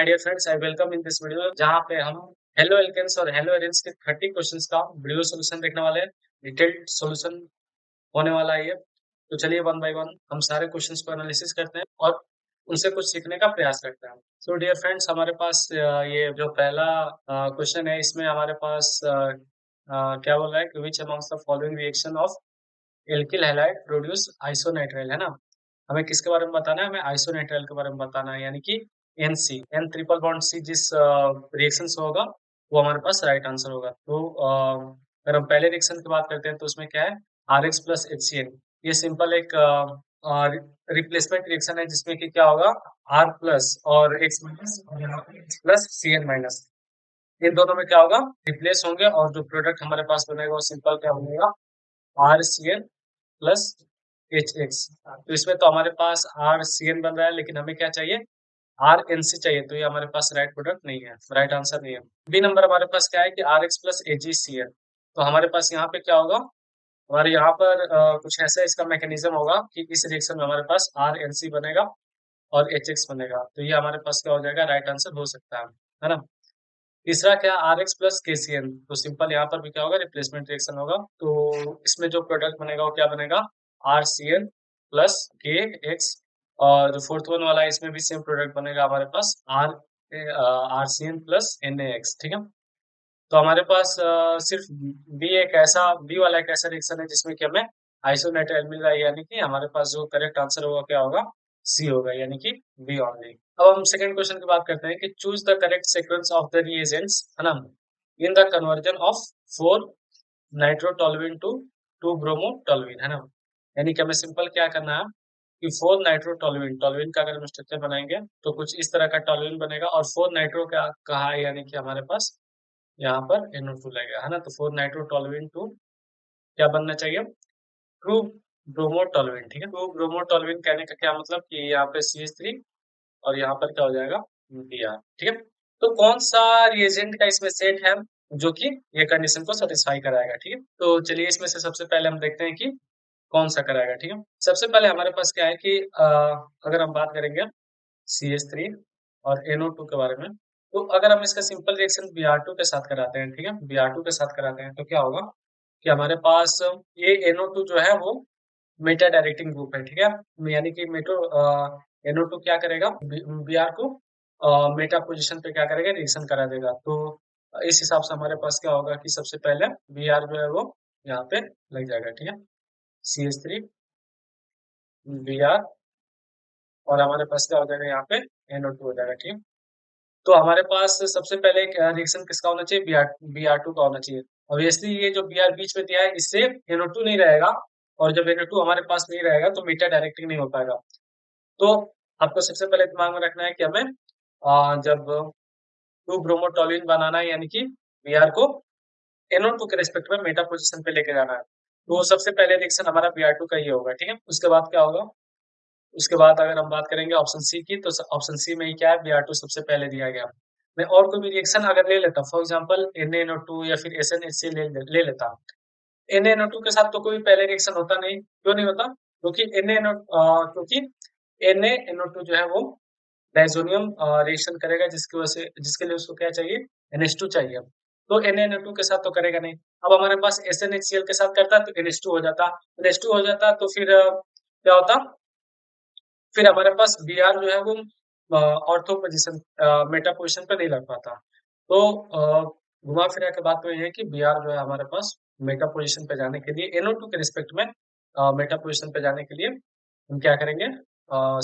My dear friends, I welcome in this video जहाँ पे हम हेलो एल्केन्स और हेलो एरेन्स के 30 क्वेश्चंस का वीडियो सॉल्यूशन देखने वाले हैं। डिटेल्ड सॉल्यूशन होने वाला है ये। तो चलिए वन बाय वन हम सारे क्वेश्चंस को एनालिसिस करते हैं और उनसे कुछ सीखने का प्रयास करते हैं। सो डियर फ्रेंड्स, हमारे पास ये जो पहला क्वेश्चन है, इसमें हमारे पास क्या बोल रहा है कि which amongst the following reaction of alkyl halide produce isonitrile, है ना। हमें किसके बारे में बताना है? हमें आइसोनाइट्राइल के बारे में बताना है, यानी कि NC, N triple bond C, जिस रिएक्शन से होगा वो हमारे पास राइट आंसर होगा। तो अगर हम पहले रिएक्शन की बात करते हैं तो उसमें क्या है, R X plus H C N. ये सिंपल एक रिप्लेसमेंट रिएक्शन है, जिसमें कि क्या होगा, आर प्लस और एक्स माइनस और यहाँ पे X plus C N minus, इन दोनों में क्या होगा, रिप्लेस होंगे और जो प्रोडक्ट हमारे पास बनेगा वो सिंपल क्या बनेगा, R C N plus H X. तो इसमें तो हमारे पास आर सी एन बन रहा है, लेकिन हमें क्या चाहिए, आर एन सी चाहिए। तो ये हमारे पास राइट प्रोडक्ट नहीं है, राइट आंसर नहीं है। बी नंबर हमारे पास क्या है कि R X plus A G C N. तो हमारे पास यहाँ पे क्या होगा, हमारे यहाँ पर कुछ ऐसा इसका मैकेनिज्म होगा कि इस रिएक्शन में हमारे पास आर एन सी बनेगा और एच एक्स बनेगा। तो ये हमारे पास क्या हो जाएगा, राइट आंसर हो सकता है ना। तीसरा क्या, आर एक्स प्लस के सी एन। तो सिंपल यहाँ पर भी क्या होगा, रिप्लेसमेंट रिएक्शन होगा। तो इसमें जो प्रोडक्ट बनेगा वो क्या बनेगा, आर सी एन प्लस के एक्स। और जो फोर्थ वन वाला है, इसमें भी सेम प्रोडक्ट बनेगा हमारे पास, R C N plus N A X. ठीक है। तो हमारे पास सिर्फ बी वाला एक ऐसा रिएक्शन है जिसमें कि हमें आइसोनाइट्राइल मिल रहा है, यानी कि हमारे पास जो करेक्ट आंसर होगा क्या होगा, सी होगा, यानी कि बी ओनली। अब हम सेकंड क्वेश्चन की बात करते हैं कि choose the correct sequence of the reagents, है ना, in the conversion of 4 nitrotoluene to 2 bromotoluene, है ना। यानी कि हमें सिंपल क्या करना है कि 4 नाइट्रोटोलुइन, टोलुइन का अगर हम स्ट्रक्चर बनाएंगे तो कुछ इस तरह का टोलुइन बनेगा, और 4 नाइट्रो क्या कहा है, यानी कि हमारे पास यहाँ पर NO2 लगेगा, है ना। तो 4 नाइट्रोटोलुइन टू क्या बनना चाहिए, 2 ब्रोमोटोलुइन। ठीक है। 2 ब्रोमोटोलुइन कहने का क्या मतलब कि यहाँ पे CH3 और यहाँ पर क्या हो जाएगा, Br। ठीक है। तो कौन सा रिएजेंट का इसमें सेट है जो कि ये कंडीशन को सेटिस्फाई कराएगा। ठीक है। तो चलिए इसमें से सबसे पहले हम देखते हैं कि कौन सा कराएगा। ठीक है। सबसे पहले हमारे पास क्या है कि अगर हम बात करेंगे CH3 और NO2 के बारे में, तो अगर हम इसका सिंपल रिएक्शन Br2 के साथ कराते हैं, ठीक है, Br2 के साथ कराते हैं तो क्या होगा कि हमारे पास ये NO2 जो है वो मेटा डायरेक्टिंग ग्रुप है। ठीक है। यानी कि NO2 क्या करेगा, Br को मेटा पोजीशन पे क्या करेगा, रिएक्शन करा देगा। तो इस हिसाब से हमारे पास क्या होगा कि सबसे पहले Br जो है वो यहाँ पे लग जाएगा। ठीक है। CH3 Br और हमारे पास क्या हो जाएगा, यहाँ पे NO2 हो जाएगा। ठीक है। तो हमारे पास सबसे पहले रिएक्शन किसका होना चाहिए, Br2 का होना चाहिए। ऑब्वियसली ये जो Br बीच में दिया है, इससे NO2 नहीं रहेगा, और जब NO2 हमारे पास नहीं रहेगा तो मीटा डायरेक्टिंग नहीं हो पाएगा। तो आपको सबसे पहले दिमाग में रखना है कि हमें जब 2 ब्रोमोटोलुइन बनाना है, यानी कि Br को NO2 के रेस्पेक्ट में मेटा पोजीशन पे लेके जाना है, तो सबसे पहले रिएक्शन हमारा Br2 का ही होगा। ठीक है। उसके बाद क्या होगा, उसके बाद अगर हम बात करेंगे ऑप्शन सी की, तो ऑप्शन सी में ही क्या है, Br2 सबसे पहले दिया गया। मैं और कोई भी रिएक्शन अगर ले लेता, फॉर एग्जांपल NaNO2 या फिर SnHCl ले लेता। NaNO2 के साथ तो कोई पहले रिएक्शन होता नहीं, क्यों नहीं होता, क्योंकि NaNO2 जो है वो डायजोनियम रिएक्शन करेगा, जिसकी वजह से, जिसके लिए उसको क्या चाहिए, NH2 चाहिए। तो NaNO2 के साथ तो करेगा नहीं। अब हमारे पास SnHCl के साथ करता तो NH2 हो जाता, NH2 हो जाता तो फिर क्या होता, फिर हमारे पास Br जो है वो ऑर्थो पोजीशन, मेटा पोजीशन पे नहीं लग पाता। तो घुमा फिरा के बात तो ये है कि Br जो है हमारे पास मेटा पोजीशन पे जाने के लिए, NO2 के रिस्पेक्ट में मेटा पोजीशन पे जाने के लिए हम क्या करेंगे,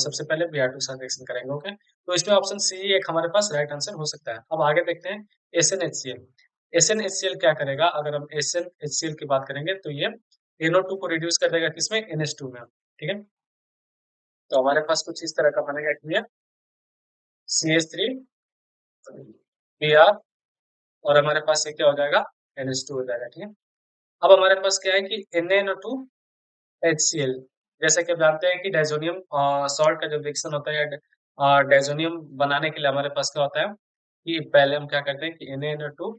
सबसे पहले Br2 के साथ रिएक्शन करेंगे। ओके। तो इसमें ऑप्शन सी एक हमारे पास राइट आंसर हो सकता है। अब आगे देखते हैं SnHCl। SnHCl क्या करेगा, अगर हम SnHCl की बात करेंगे तो ये NO2 को रिड्यूस कर देगा किसमें, NH2 में। ठीक है। तो हमारे पास कुछ इस तरह का बनेगा कि CH3 Br और हमारे पास ये क्या हो जाएगा, NH2 हो जाएगा। ठीक है। अब हमारे पास क्या है कि NaNO2 HCl। जैसा कि आप जानते हैं कि डायजोनियम सॉल्ट का जो रिएक्शन होता है, डायजोनियम बनाने के लिए हमारे पास क्या होता है कि पहले हम क्या करते हैं कि NaNO2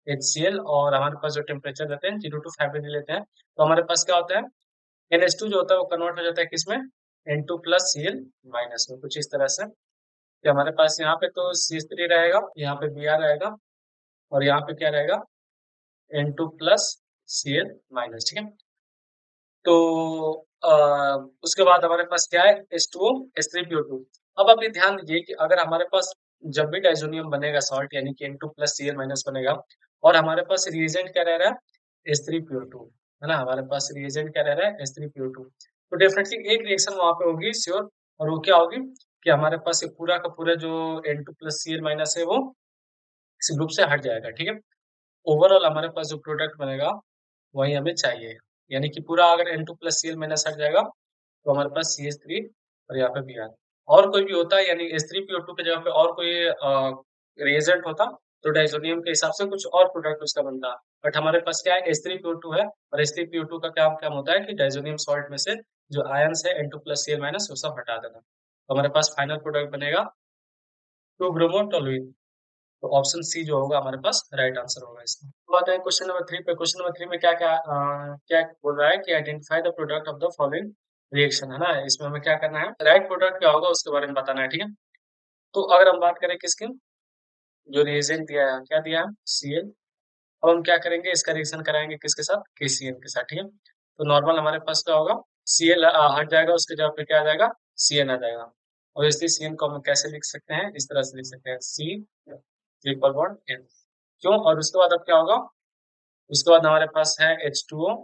HCl, और हमारे पास जो टेम्परेचर रहते हैं 0 to 5 डिग्री लेते हैं, तो हमारे पास क्या होता है, NH2 जो होता है वो कन्वर्ट हो जाता है किसमें, N2 प्लस Cl माइनस में, कुछ इस तरह से। कि हमारे पास यहाँ पे तो CH3 रहेगा, यहाँ पे Br रहेगा और यहाँ पे क्या रहेगा N2 प्लस Cl माइनस, ठीक है। तो अ, उसके बाद हमारे पास क्या है H2O H3PO2। अब अभी ध्यान दीजिए कि अगर हमारे पास जब भी डाइजोनियम बनेगा सॉल्ट यानी कि N2 प्लस Cl माइनस बनेगा और हमारे पास रिएजेंट क्या रह रहा है H3PO2, है ना, हमारे पास रिएजेंट क्या रह रहा है H3PO2, तो डेफिनेटली एक रिएक्शन वहां पे होगी श्योर, और वो क्या होगी कि हमारे पास ये पूरा का पूरा जो N2 प्लस Cl माइनस है वो इस ग्रुप से हट जाएगा, ठीक है। ओवरऑल हमारे पास जो प्रोडक्ट बनेगा वही हमें चाहिए, यानी कि पूरा अगर N2 प्लस Cl माइनस हट जाएगा तो हमारे पास CH3 और यहाँ पे Br, और कोई भी होता है यानी H3PO2 की जगह पे और कोई रिएजेंट होता तो डाइजोनियम के हिसाब से कुछ और प्रोडक्ट उसका बनता, बट हमारे पास क्या है H3PO2 है, और H3PO2 का काम क्या होता है कि डाइजोनियम सॉल्ट में से जो आयंस है N2 प्लस Cl माइनस वो सब हटा देना, तो हमारे पास फाइनल प्रोडक्ट बनेगा 2 ब्रोमो टोलुइन। तो ऑप्शन सी जो होगा हमारे पास राइट आंसर होगा इसमें। तो आते हैं क्वेश्चन नंबर 3 पे। क्वेश्चन नंबर 3 में क्या क्या क्या बोल रहा है कि identify the product of the following reaction, है ना, इसमें हमें क्या करना है, राइट प्रोडक्ट क्या होगा उसके बारे में बताना है, ठीक है। तो अगर हम बात करें किसकी, जो रिएजेंट दिया है क्या दिया है Cl, अब हम क्या करेंगे इसका रिएक्शन कराएंगे किसके साथ KCl के साथ, ठीक है। तो नॉर्मल हमारे पास क्या होगा Cl हट जाएगा, उसके जगह पे क्या आ जाएगा Cn आ जाएगा, और इसलिए Cn को हम कैसे लिख सकते हैं, इस तरह से लिख सकते हैं C ट्रिपल बॉन्ड N, क्यों, और उसके बाद अब क्या होगा, उसके बाद हमारे पास है H2O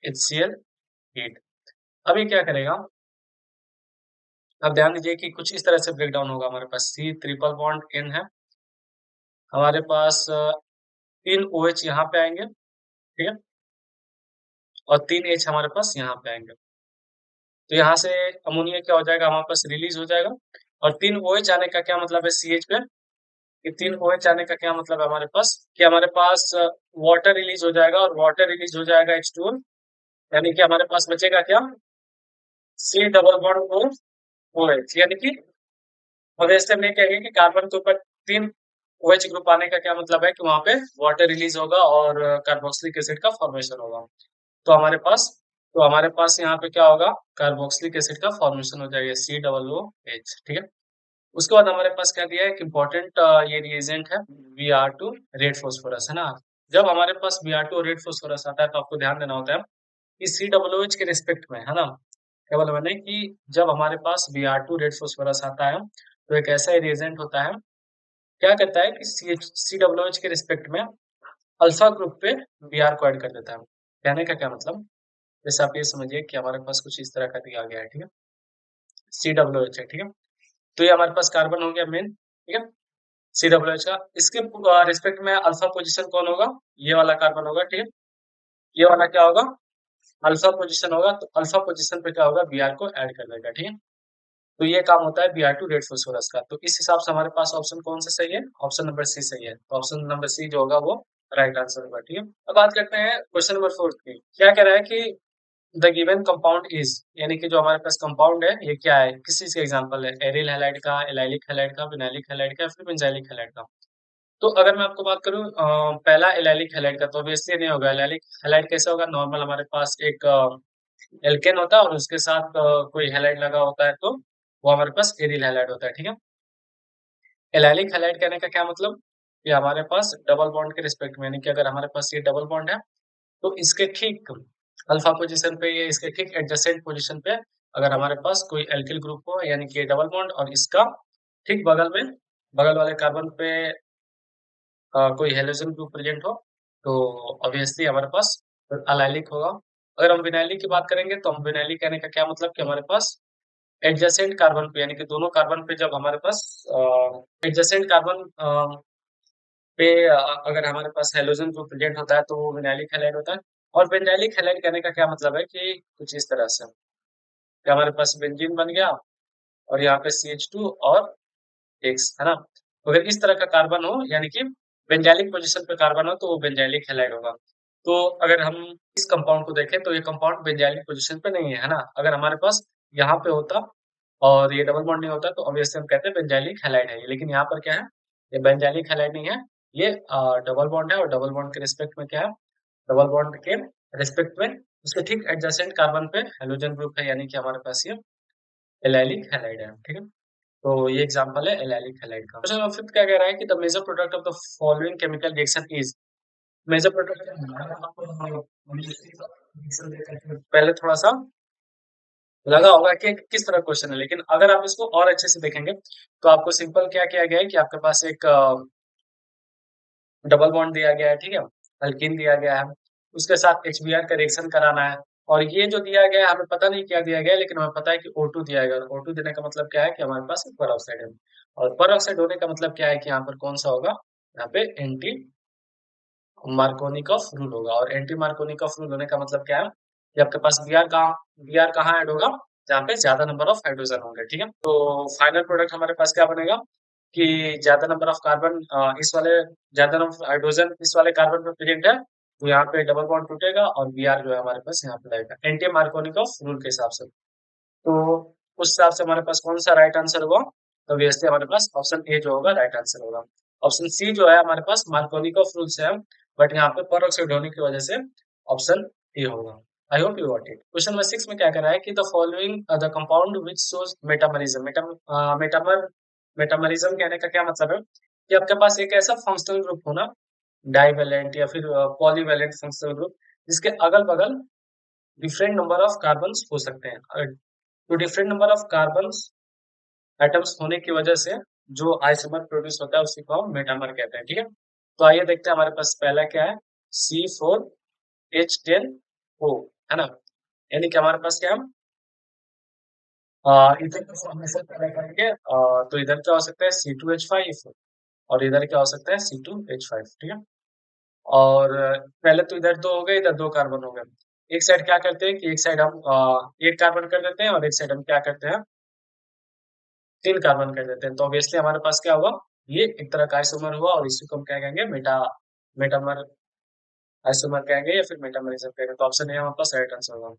HCl हीट। अभी क्या करेगा, अब ध्यान दीजिए कि कुछ इस तरह से ब्रेक डाउन होगा, हमारे पास C ट्रिपल बॉन्ड N है, हमारे पास 3 OH यहाँ पे आएंगे, ठीक है, और 3H हमारे पास यहाँ पे आएंगे, तो यहाँ से अमोनिया क्या हो जाएगा हमारे पास रिलीज हो जाएगा, और 3 OH आने का क्या मतलब है CH पे, कि 3 OH आने का क्या मतलब है हमारे पास कि हमारे पास वाटर रिलीज हो जाएगा, और वाटर रिलीज हो जाएगा H2O, यानी कि हमारे पास बचेगा क्या C डबल बॉन्ड OH, यानी कि ऑब्वियसली हम ये कहेंगे कि कार्बन के ऊपर 3 OH ग्रुप आने का क्या मतलब है कि वहां पे वाटर रिलीज होगा और कार्बोक्सिलिक एसिड का फॉर्मेशन होगा, तो हमारे पास यहाँ पे क्या होगा कार्बोक्सिलिक एसिड का फॉर्मेशन हो जाएगा COOH, ठीक है। उसके बाद हमारे पास क्या दिया है कि इंपॉर्टेंट ये रिएजेंट है Br2 रेड फास्फोरस, है ना। जब हमारे पास Br2 रेड फास्फोरस आता है तो आपको ध्यान देना होता है कि COOH के रिस्पेक्ट में, है ना, क्या बोला मैंने कि जब हमारे पास Br2 रेड फास्फोरस आता है तो एक ऐसा रिएजेंट होता है, क्या करता है कि COOH के रिस्पेक्ट में अल्फा ग्रुप पे Br को ऐड कर देता है। कहने का क्या मतलब, जैसे आप ये समझिए कि हमारे पास कुछ इस तरह का दिया गया है, ठीक है, COOH है, ठीक है, तो ये हमारे पास कार्बन हो गया मेन, ठीक है, COOH का, इसके रिस्पेक्ट में अल्फा पोजीशन कौन होगा, ये वाला कार्बन होगा, ठीक है, ये वाला क्या होगा अल्फा पोजीशन होगा, तो अल्फा पोजीशन पे क्या होगा Br को ऐड कर देगा, ठीक है। तो ये काम होता है Br2 रेड फास्फोरस का, तो इस हिसाब से हमारे पास ऑप्शन कौन सा सही है, ऑप्शन नंबर सी सही है, तो ऑप्शन नंबर सी जो होगा वो राइट आंसर होगा, ठीक है। अब बात करते हैं क्वेश्चन नंबर 4 की, क्या कह रहा है कि द गिवन कंपाउंड इज, यानी कि जो हमारे पास कंपाउंड है ये क्या है, किस चीज का एग्जांपल है, एरिल हैलाइड का, एलाइलिक हैलाइड का, विनाइलिक हैलाइड का, फिर बेंजाइलिक हैलाइड का। तो अगर मैं आपको बात करूं पहला एलाइलिक हैलाइड का, तो ऑब्वियसली नहीं होगा, एलाइलिक हैलाइड कैसे होगा, नॉर्मल हमारे पास एक एल्केन होता है और उसके साथ कोई हैलाइड लगा होता है तो वो हमारे पास एरिल हैलाइड होता है, ठीक है। एलाइलिक हैलाइड कहने का क्या मतलब, कि हमारे पास डबल बॉन्ड के रिस्पेक्ट में, यानी कि अगर हमारे पास ये डबल बॉन्ड है तो इसके ठीक अल्फा पोजीशन पे, ये इसके ठीक एडजेसेंट पोजीशन पे अगर हमारे पास कोई एल्किल ग्रुप हो, यानी कि डबल बॉन्ड, और इसका ठीक बगल में बगल वाले कार्बन पे कोई हेलोजन ग्रुप प्रेजेंट हो, तो ऑब्वियसली हमारे पास अलाइलिक होगा। अगर हम विनाइलिक की बात करेंगे तो हम विनाइलिक कहने का क्या मतलब कि हमारे पास एडजेसेंट कार्बन पे, यानी कि दोनों कार्बन पे जब हमारे पास एडजेसेंट कार्बन पे अगर हमारे पास हेलोजन ग्रुप प्रेजेंट होता है तो वो विनाइलिक हैलाइड होता है। और बेंजाइलिक हैलाइड कहने का क्या मतलब है कि कुछ इस तरह से कि हमारे पास बेंजीन बन गया और यहाँ पे CH2 और X, है ना, तो अगर इस तरह का कार्बन हो यानी कि बेंजाइलिक पोजीशन पे कार्बन हो तो वो बेंजाइलिक हैलाइड होगा। तो अगर हम इस कंपाउंड को देखें तो ये कंपाउंड बेंजाइलिक पोजीशन पे नहीं है ना, अगर हमारे पास यहाँ पे होता और ये डबल बॉन्ड नहीं होता तो ऑब्वियसली हम कहते हैं बेंजाइलिक हैलाइड है ये, लेकिन यहाँ पर क्या है, ये बेंजाइलिक हैलाइड नहीं है, ये डबल बॉन्ड है, और डबल बॉन्ड के रिस्पेक्ट में क्या है, डबल बॉन्ड के रिस्पेक्ट में उसके ठीक एडजेसेंट कार्बन पे हेलोजन ग्रुप है, यानी कि हमारे पास ये एलाइलिक हैलाइड है, ठीक है। तो ये एग्जांपल है एल्काइल हैलाइड का। क्वेश्चन नंबर 5 क्या कह रहा है कि the major product of the following chemical reaction is. Major product पहले थोड़ा सा लगा होगा कि किस तरह क्वेश्चन है, लेकिन अगर आप इसको और अच्छे से देखेंगे तो आपको सिंपल क्या किया गया है कि आपके पास एक डबल बॉन्ड दिया गया है, ठीक है, अल्कीन दिया गया है, उसके साथ HBr का रिएक्शन कराना है। और ये जो दिया गया है हमें पता नहीं क्या दिया गया है, लेकिन हमें पता है कि O2 दिया गया है। O2 देने का मतलब क्या है कि हमारे पास पर ऑक्साइड है, और पर ऑक्साइड होने का मतलब क्या है कि यहाँ पर कौन सा होगा, यहाँ पे एंटी मार्कोनिकॉफ रूल होगा। और एंटी मार्कोनिकॉफ रूल होने का मतलब क्या है कि आपके पास बी आर कहाँ ऐड होगा, जहाँ पे ज्यादा नंबर ऑफ हाइड्रोजन होंगे, ठीक है। तो फाइनल प्रोडक्ट हमारे पास क्या बनेगा कि ज्यादा नंबर ऑफ कार्बन इस वाले ज्यादा नंबर हाइड्रोजन इस वाले कार्बन पे प्रेजेंट है, तो यहाँ पे डबल बॉन्ड टूटेगा और Br जो है हमारे पास यहाँ पे रहेगा एंटी मार्कोनिकॉफ रूल के हिसाब से। तो उस हिसाब से हमारे पास कौन सा राइट आंसर होगा, तो ऑब्वियसली हमारे पास ऑप्शन ए जो होगा राइट आंसर होगा। ऑप्शन सी जो है हमारे पास मार्कोनिकॉफ रूल से है, बट यहाँ पे परऑक्साइड होने की वजह से ऑप्शन ए होगा। आई hope you got it. Question number 6 में क्या कर रहा है कि the following the compound which shows metamerism. Metamerism कहने का क्या मतलब है कि आपके पास एक ऐसा फंक्शनल ग्रुप होना, डाइवेलेंट या फिर पॉलीवेलेंट फंक्शनल ग्रुप, जिसके अगल बगल डिफरेंट नंबर ऑफ कार्बन हो सकते हैं। तो different number of carbon atoms होने की वजह से जो आइसोमर प्रोड्यूस होता है उसी को हम मेटामर कहते हैं, ठीक है। तो आइए देखते हैं हमारे पास पहला क्या है, C4H10O, है ना। यानी कि हमारे पास क्या है, इधर का फॉर्मेशन पहले करेंगे, तो इधर क्या हो सकता है C2H5, और इधर क्या हो सकता है C2H5, ठीक है। और पहले तो इधर दो हो गए, इधर दो कार्बन हो गए। एक साइड क्या करते हैं कि एक साइड हम एक कार्बन कर देते हैं, और एक साइड हम क्या करते हैं, तीन कार्बन कर देते हैं। तो ऑब्वियसली हमारे पास क्या हुआ, ये एक तरह का आइसोमर हुआ, और इसी को हम क्या कहेंगे, मेटामर आइसोमर कहेंगे या फिर मेटामरिज्म कहेंगे। तो ऑप्शन ए हमारे पास राइट आंसर होगा।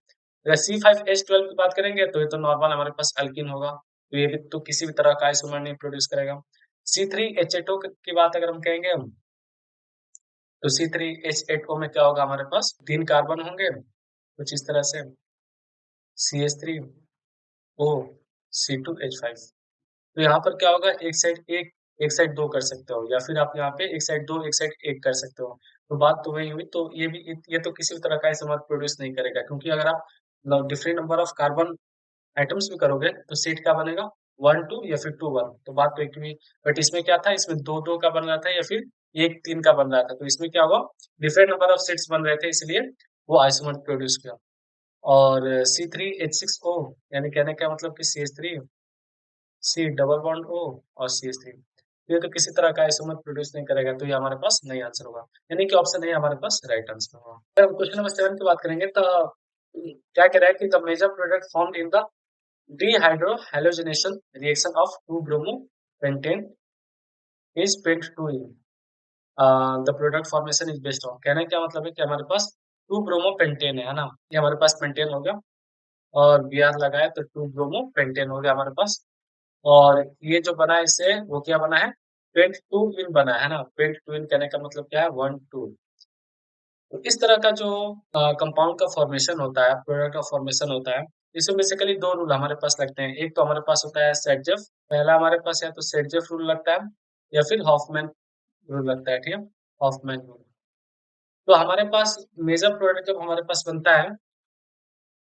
अगर C5H12 की बात करेंगे तो ये तो नॉर्मल हमारे पास अल्किन होगा, तो ये भी तो किसी भी तरह का आइसोमर नहीं प्रोड्यूस करेगा। C3H8O की बात अगर हम कहेंगे हम, तो C3H8O में क्या होगा, हमारे पास तीन कार्बन होंगे कुछ इस तरह से, CH3O C2H5। तो यहाँ पर क्या होगा, एक साइड दो कर सकते हो, या फिर आप यहाँ पे एक साइड दो एक साइड एक कर सकते हो। तो बात तो वही हुई। तो ये तो किसी भी तरह का आइसोमर प्रोड्यूस नहीं करेगा, क्योंकि अगर आप different number of carbon atoms भी करोगे तो सेट क्या बनेगा, 1 2 या फिर 2 1। तो बात तो एक हुई। बट इसमें क्या था, इसमें दो दो का बन रहा था या फिर एक तीन का बन रहा था। तो इसमें क्या हुआ, डिफरेंट नंबर ऑफ सेट्स बन रहे थे, इसलिए वो आइसोमर प्रोड्यूस किया। और C3H6O, यानी कहने का मतलब कि CH3 C double bond O और CH3, ये तो किसी तरह का आइसोमर प्रोड्यूस नहीं करेगा, तो ये हमारे पास नहीं आंसर होगा, यानी कि ऑप्शन ए हमारे पास राइट आंसर होगा। अगर हम क्वेश्चन नंबर 7 की बात करेंगे तो क्या कह रहा है कि the major product formed in the dehydrohalogenation reaction of 2 bromo pentane is pent two ene, the product formation is based on. कहने का मतलब है कि हमारे पास 2 ब्रोमो पेंटेन है ना, ये हमारे पास पेंटेन हो गया, और Br लगाए तो 2 ब्रोमो पेंटेन हो गया हमारे पास। और ये जो बना है इससे वो क्या बना है, पेंट टू इन बना है ना। पेंट टू इन कहने का मतलब क्या है, 1 2। तो इस तरह का जो कंपाउंड का फॉर्मेशन होता है, प्रोडक्ट का फॉर्मेशन होता है, इसमें बेसिकली दो रूल हमारे पास लगते हैं। एक तो हमारे पास होता है सेटजेफ, पहला हमारे पास है तो सेटजेफ रूल लगता है, या फिर हॉफमैन रूल लगता है, ठीक है, हॉफमैन रूल। तो हमारे पास मेजर प्रोडक्ट जब हमारे पास बनता है,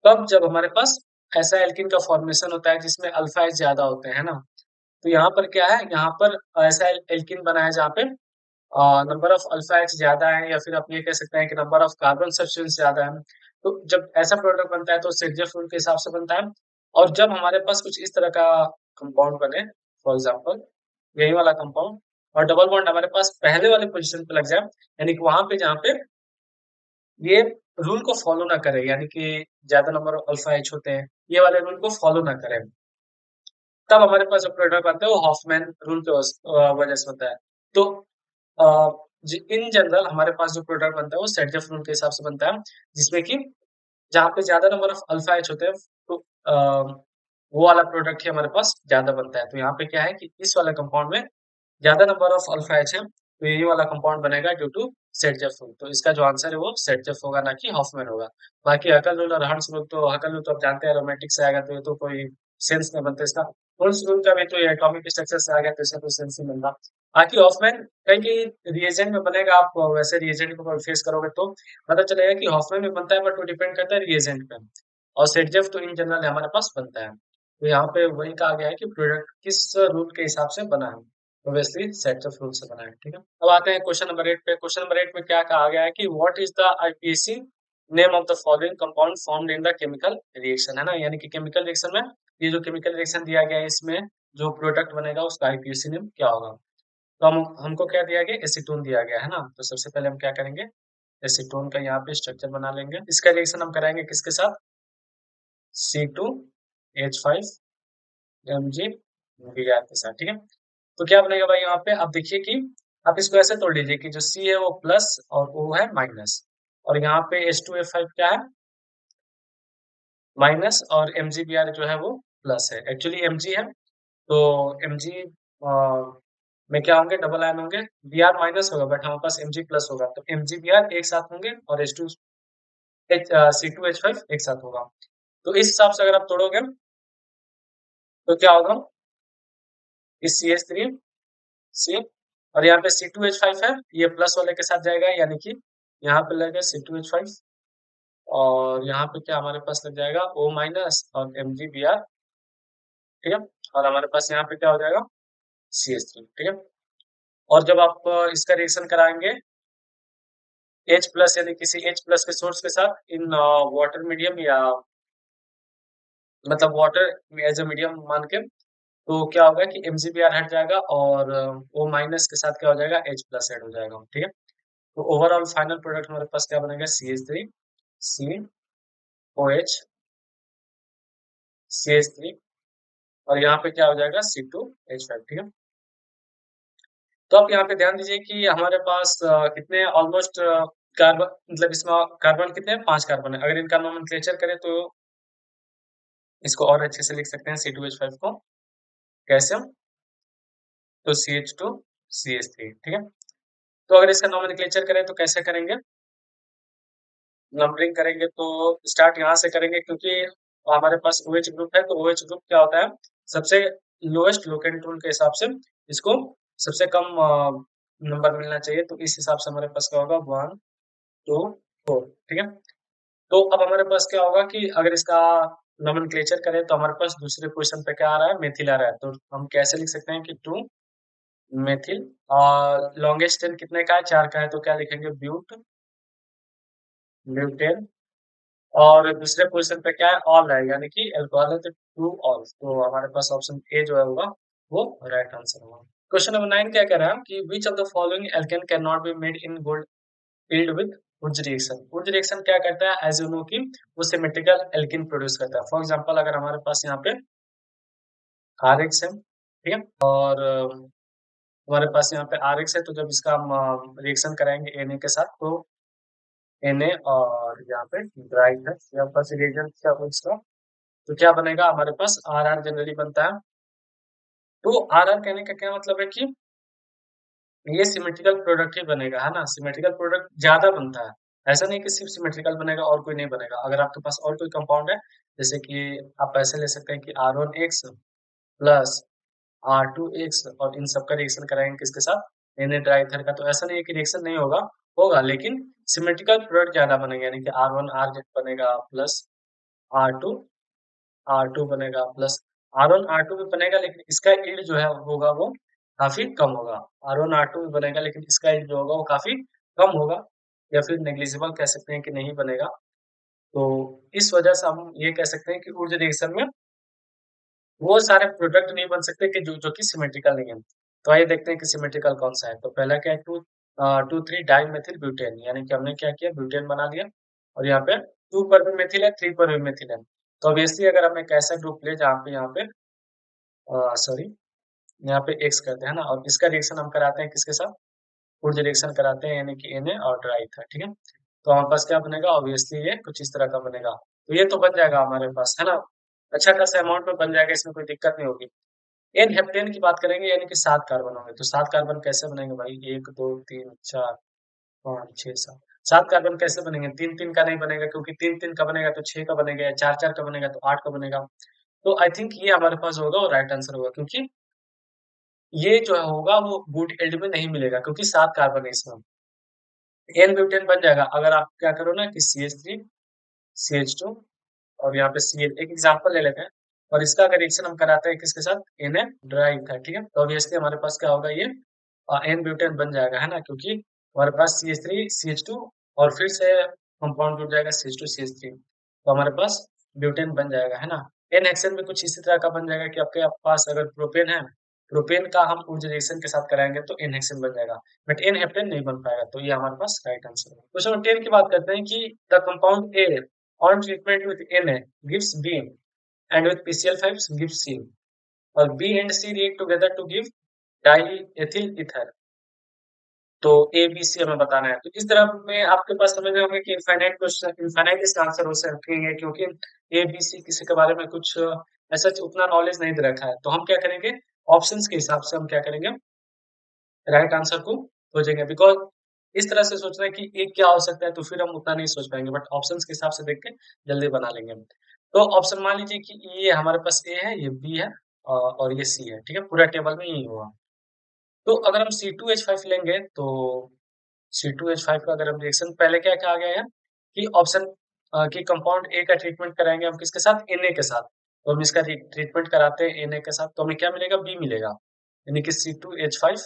तब जब हमारे पास ऐसा एल्किन का फॉर्मेशन होता है जिसमें अल्फा एच ज्यादा होते हैं ना। तो यहाँ पर क्या है, यहाँ पर ऐसा एल्किन बना है जहाँ पे नंबर ऑफ अल्फा एच ज्यादा है, या फिर आप ये कह सकते हैं कि नंबर ऑफ कार्बन सब्सटेंस ज्यादा है। तो जब ऐसा प्रोडक्ट बनता है तो सेटजेफ रूल के हिसाब से बनता है। और जब हमारे पास कुछ इस तरह का कंपाउंड बने, फॉर एग्जाम्पल यही वाला कंपाउंड, और डबल बॉन्ड हमारे पास पहले वाले पोजीशन पे लग जाए, यानी कि वहां पे जहाँ पे ये रूल को फॉलो ना करे, यानी कि ज्यादा नंबर ऑफ अल्फा एच होते हैं, ये वाले रूल को फॉलो ना करें, तब हमारे पास जो प्रोडक्ट बनता है वो हॉफमैन रूल के वजह से होता है। तो इन जनरल हमारे पास जो प्रोडक्ट बनता है वो सेटजेफ रूल के हिसाब से बनता है, जिसमें कि जहाँ पे ज्यादा नंबर ऑफ अल्फा एच होते हैं, तो वो वाला प्रोडक्ट ही हमारे पास ज्यादा बनता है। तो यहाँ पे क्या है कि इस वाले कंपाउंड में ज्यादा नंबर ऑफ अल्फा एच है, तो यही वाला कंपाउंड बनेगा ड्यू टू सेटजेफ रूल। तो इसका जो आंसर है वो सेटजेफ होगा, ना कि हॉफमैन होगा। बाकी हकल रूल और हंस रूल, तो हकल रूल तो आप जानते हैं एरोमेटिक से आएगा, तो ये तो कोई सेंस नहीं बनता इसका। उस रूल का भी तो ये एटॉमिक स्ट्रक्चर से आ गया, तो इसका तो सेंस ही मिल रहा। बाकी हॉफमैन कहीं कहीं रिएजेंट में बनेगा, आप वैसे रिएजेंट को फेस करोगे तो पता चलेगा कि हॉफमैन में बनता है, बट वो डिपेंड करता है रिएजेंट पे। और सेटजेफ तो इन जनरल हमारे पास बनता है। तो यहाँ पे वही कहा गया है कि प्रोडक्ट किस रूल के हिसाब से बना है, ऑब्वियसली सेटजेफ रूल से बना है। ठीक है, अब आते हैं क्वेश्चन नंबर 8 पे। क्वेश्चन नंबर 8 में क्या कहा गया है कि what is the IUPAC name of the following compound formed in the chemical reaction, है ना, यानी कि केमिकल रिएक्शन में ये जो केमिकल रिएक्शन दिया गया है इसमें जो प्रोडक्ट बनेगा उसका आईपीएसी नेम क्या होगा। तो हमको क्या दिया गया, एसीटोन दिया गया है ना। तो सबसे पहले हम क्या करेंगे, एसीटोन का यहाँ पे स्ट्रक्चर बना लेंगे। इसका रिएक्शन हम कराएंगे किसके साथ, C2H5 Mg Br के साथ। ठीक है, तो क्या बनेगा भाई यहाँ पे, आप देखिए कि आप इसको ऐसे तोड़ लीजिए कि जो C है वो प्लस और O है माइनस, और यहाँ पे H2F5 क्या है, माइनस, और Mg Br जो है वो प्लस है। एक्चुअली Mg है, तो Mg में क्या होंगे, डबल आयन होंगे। Br माइनस होगा बट हमारे पास Mg प्लस होगा, तो Mg Br एक साथ होंगे और C2H5 एक साथ होगा। तो इस हिसाब से अगर आप तोड़ोगे तो क्या होगा, इस CH3 और यहाँ पे C2H5 है, ये प्लस वाले के साथ जाएगा, यानी कि यहाँ पे लगेगा C2H5, और यहाँ पे क्या हमारे पास लग जाएगा O माइनस और Mg Br। ठीक है, और हमारे पास यहाँ पे क्या हो जाएगा, CH3। ठीक है, और जब आप इसका रिएक्शन कराएंगे H प्लस यानी किसी H प्लस के सोर्स के साथ इन वाटर मीडियम, या मतलब वाटर एज ए मीडियम मान के, तो क्या होगा कि Mg Br हट जाएगा और O माइनस के साथ क्या हो जाएगा, H प्लस ऐड हो जाएगा। ठीक है, तो ओवरऑल फाइनल प्रोडक्ट हमारे पास क्या बनेगा, CH3 और यहाँ पे क्या हो जाएगा, C2H5। ठीक है, तो आप यहाँ पे ध्यान दीजिए कि हमारे पास कितने ऑलमोस्ट कार्बन, मतलब इसमें कार्बन कितने हैं, 5 कार्बन है। अगर इनका नोमेनक्लेचर करें तो इसको और अच्छे से लिख सकते हैं C2H5 को, कैसे, तो CH2CH3। ठीक है, तो अगर इसका नोमेनक्लेचर करें तो कैसे करेंगे, नंबरिंग करेंगे तो स्टार्ट यहाँ से करेंगे, क्योंकि हमारे पास OH ग्रुप है, तो OH ग्रुप क्या होता है, सबसे लोएस्ट लोकेंट रूल के हिसाब से इसको सबसे कम नंबर मिलना चाहिए, तो इस हिसाब से हमारे पास क्या होगा, 1 2 4। ठीक है, तो अब हमारे पास क्या होगा कि अगर इसका नोमेनक्लेचर करें तो हमारे पास दूसरे पोजीशन पे क्या आ रहा है, मेथिल आ रहा है, तो हम कैसे लिख सकते हैं कि 2 मेथिल, और लॉन्गेस्ट चेन कितने का है, 4 का है, तो क्या लिखेंगे, ब्यूटेन, और दूसरे पोजीशन पे क्या है, ऑल है, यानी कि अल्कोहल है, तो 2 ऑल, तो हमारे पास ऑप्शन ए जो है होगा वो राइट आंसर होगा। क्वेश्चन नंबर 9 क्या कह रहा है कि which of the following alkane can not be made in good yield with वुड रिएक्शन। वुड रिएक्शन क्या करता है, एज यू नो कि वो सिमेट्रिकल एल्कीन प्रोड्यूस करता है। फॉर एग्जांपल अगर हमारे पास यहाँ पे RX है, ठीक है, और हमारे पास यहाँ पे RX है, तो जब इसका हम रिएक्शन कराएंगे Na के साथ, तो Na और यहाँ पे ड्राई है, यहाँ पास रिएजेंट क्या होगा इसका, तो क्या बनेगा हमारे पास RR जनरली बनता है। तो RR कहने का क्या मतलब है कि ये सिमेट्रिकल प्रोडक्ट ही बनेगा, है ना, सिमेट्रिकल प्रोडक्ट ज्यादा बनता है। ऐसा नहीं कि सिर्फ सिमेट्रिकल बनेगा और कोई नहीं बनेगा। अगर आपके पास और कोई कंपाउंड है, जैसे कि आप ऐसे ले सकते हैं कि R1X प्लस R2X, और इन सबका रिएक्शन कराएंगे किसके साथ, Na ड्राईथर का, तो ऐसा नहीं है कि रिएक्शन नहीं होगा, होगा, लेकिन सिमेट्रिकल प्रोडक्ट ज्यादा बनेगा, यानी कि R1R बनेगा प्लस R2 R2 बनेगा प्लस R1 R2 भी बनेगा, लेकिन इसका यील्ड जो है होगा वो काफी कम होगा। R1 R2 भी बनेगा, लेकिन इसका यील्ड जो होगा वो काफी कम होगा, या फिर नेग्लिजिबल कह सकते हैं कि नहीं बनेगा। तो इस वजह से हम ये कह सकते हैं कि ऊर्जा रिएक्शन में वो सारे प्रोडक्ट नहीं बन सकते कि जो कि सिमेट्रिकल नहीं है। तो आइए देखते हैं कि सिमेट्रिकल कौन सा है। तो पहला क्या है, 2 3 डाई मेथिल ब्यूटेन, यानी कि हमने क्या किया, ब्यूटेन बना लिया, और यहाँ पे 2 पर भी मेथिल है, 3 पर भी मेथिल है। तो ऑब्वियसली अगर हम एक ऐसा ग्रुप ले जहाँ पे सॉरी यहाँ पे एक्स करते हैं ना, और इसका रिएक्शन हम कराते हैं किसके साथ, फूड रिएक्शन कराते हैं, यानी कि Na और ड्राई था। ठीक है, तो हमारे पास क्या बनेगा, ऑब्वियसली ये कुछ इस तरह का बनेगा। तो ये तो बन जाएगा हमारे पास, है ना, अच्छा खासा अमाउंट में बन जाएगा, इसमें कोई दिक्कत नहीं होगी। एन हेप्टेन की बात करेंगे, यानी कि 7 कार्बन होंगे, तो 7 कार्बन कैसे बनेंगे भाई, 1 2 3 4 5 6 7, 7 कार्बन कैसे बनेंगे, 3 3 का नहीं बनेगा, क्योंकि 3 3 का बनेगा तो 6 का बनेगा, या 4 4 का बनेगा तो 8 का बनेगा। तो आई थिंक ये हमारे पास होगा और राइट आंसर होगा, क्योंकि ये जो होगा वो गुड एल्ड में नहीं मिलेगा, क्योंकि 7 कार्बन है इसमें। एन ब्यूटेन बन जाएगा अगर आप क्या करो ना कि CH3 CH2 और यहाँ पे Cl। एक एग्जांपल ले लेते हैं और इसका अगर रिएक्शन हम कराते हैं किसके साथ, Na ड्राई था, ठीक है। तो ऑब्वियसली हमारे पास क्या होगा, ये एन ब्यूटेन बन जाएगा, है ना, क्योंकि हमारे पास CH3 CH2 और फिर से कंपाउंड जुड़ जाएगा CH2 CH3, तो हमारे पास ब्यूटेन बन जाएगा, है ना। एन हेक्सेन में कुछ इसी तरह का बन जाएगा कि आपके पास अगर प्रोपेन है, प्रोपेन का हम ऊर्जा रिएक्शन के साथ कराएंगे तो एन हेक्सेन बन जाएगा, बट एन हेप्टेन नहीं बन पाएगा, तो ये हमारे पास राइट आंसर है। क्वेश्चन नंबर 10 की बात करते हैं कि the compound A on treatment with Na gives B and with PCl5 gives C, और B and C react together to give diethyl ether। तो ए बी सी हमें बताना है। तो इस तरह में आपके पास समझ रहे होंगे कि इनफाइनाइट क्वेश्चन, इनफाइनाइट इसका आंसर हो सकेंगे, क्योंकि ए बी सी किसी के बारे में कुछ ऐसा उतना नॉलेज नहीं दे रखा है। तो हम क्या करेंगे, ऑप्शंस के हिसाब से हम क्या करेंगे, राइट आंसर को खोजेंगे, बिकॉज इस तरह से सोच रहे हैं कि एक क्या हो सकता है तो फिर हम उतना नहीं सोच पाएंगे, बट ऑप्शंस के हिसाब से देख के जल्दी बना लेंगे। तो ऑप्शन मान लीजिए कि ये हमारे पास ए है, ये बी है और ये सी है, ठीक है, पूरा टेबल में यही होगा। तो अगर हम C2H5 लेंगे तो C2H5 का अगर हम रिएक्शन, पहले क्या कहा गया है कि ऑप्शन कि कंपाउंड ए का ट्रीटमेंट कराएंगे हम किसके साथ, Na के साथ। तो हम इसका ट्रीटमेंट कराते हैं Na के साथ, तो हमें क्या मिलेगा, बी मिलेगा, यानी कि C2H5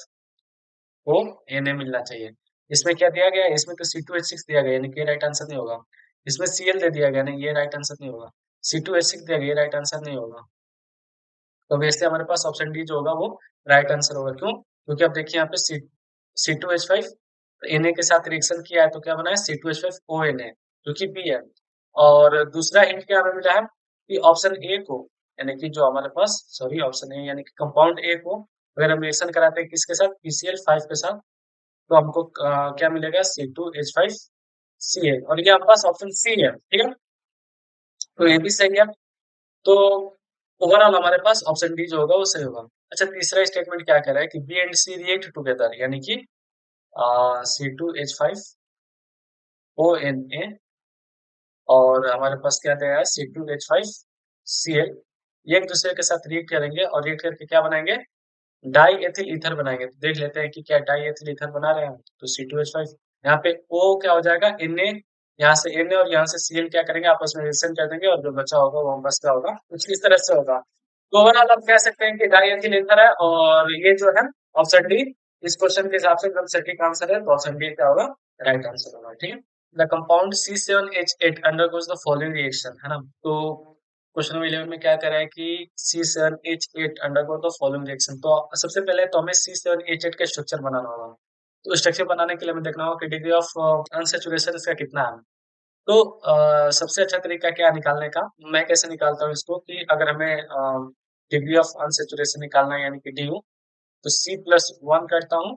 को Na मिलना चाहिए। इसमें क्या दिया गया है, इसमें तो C2H6 दिया गया है, यानी कि राइट आंसर नहीं होगा। इसमें Cl दे दिया गया, नहीं ये राइट आंसर नहीं होगा। C2H6 दिया गया, ये राइट आंसर नहीं होगा। तो वैसे हमारे पास ऑप्शन डी जो होगा वो राइट आंसर होगा। क्यों, क्योंकि अब देखिए यहाँ पे C2H5 Na के साथ रिएक्शन किया है, तो क्या बना है, C2H5ONA, जो कि बी है। और दूसरा हिंट क्या हमें मिला है कि ऑप्शन ए को, यानी कि जो हमारे पास, सॉरी ऑप्शन ए यानी कि कंपाउंड ए को अगर हम रिएक्शन कराते हैं किसके साथ, PCl5 के साथ, तो हमको क्या मिलेगा, C2H5Cl, और ये आपके पास ऑप्शन सी है, ठीक है। तो ये भी सही है। तो ओवरऑल हमारे पास ऑप्शन डी जो होगा वो सही होगा। अच्छा, तीसरा स्टेटमेंट क्या कह रहा है कि B and C react together, यानी कि C2H5ONA और हमारे पास क्या दिया है, C2H5Cl, ये एक दूसरे के साथ रिएक्ट करेंगे और रिएक्ट करके क्या बनाएंगे, डाई एथिल ईथर बनाएंगे। तो देख लेते हैं कि क्या डाई एथिल ईथर बना रहे हैं। तो C2H5, यहाँ पे O क्या हो जाएगा, Na, यहाँ से Na और यहाँ से Cl क्या करेंगे, आपस में रिएक्शन कर देंगे और जो बचा होगा वो बस क्या होगा, कुछ इस तरह से होगा। तो ओवरऑल आप कह सकते हैं कि डाई एथिल ईथर है, और ये जो है ऑप्शन डी इस क्वेश्चन के हिसाब से एकदम सटीक आंसर है, तो ऑप्शन डी क्या होगा, राइट आंसर होगा, ठीक है। The compound C7H8 undergoes the following reaction, है ना। तो क्वेश्चन नंबर 11 में क्या कह रहा है कि C7H8 undergo the following reaction. तो सबसे पहले तो हमें C7H8 का स्ट्रक्चर बनाना होगा। तो स्ट्रक्चर बनाने के लिए हमें देखना होगा कि डिग्री ऑफ अनसैचुरेशन इसका कितना है। तो सबसे अच्छा तरीका क्या है निकालने का, मैं कैसे निकालता हूँ इसको, कि अगर हमें डिग्री ऑफ अनसैचुरेशन निकालना है, यानी कि DU, तो C+1 करता हूँ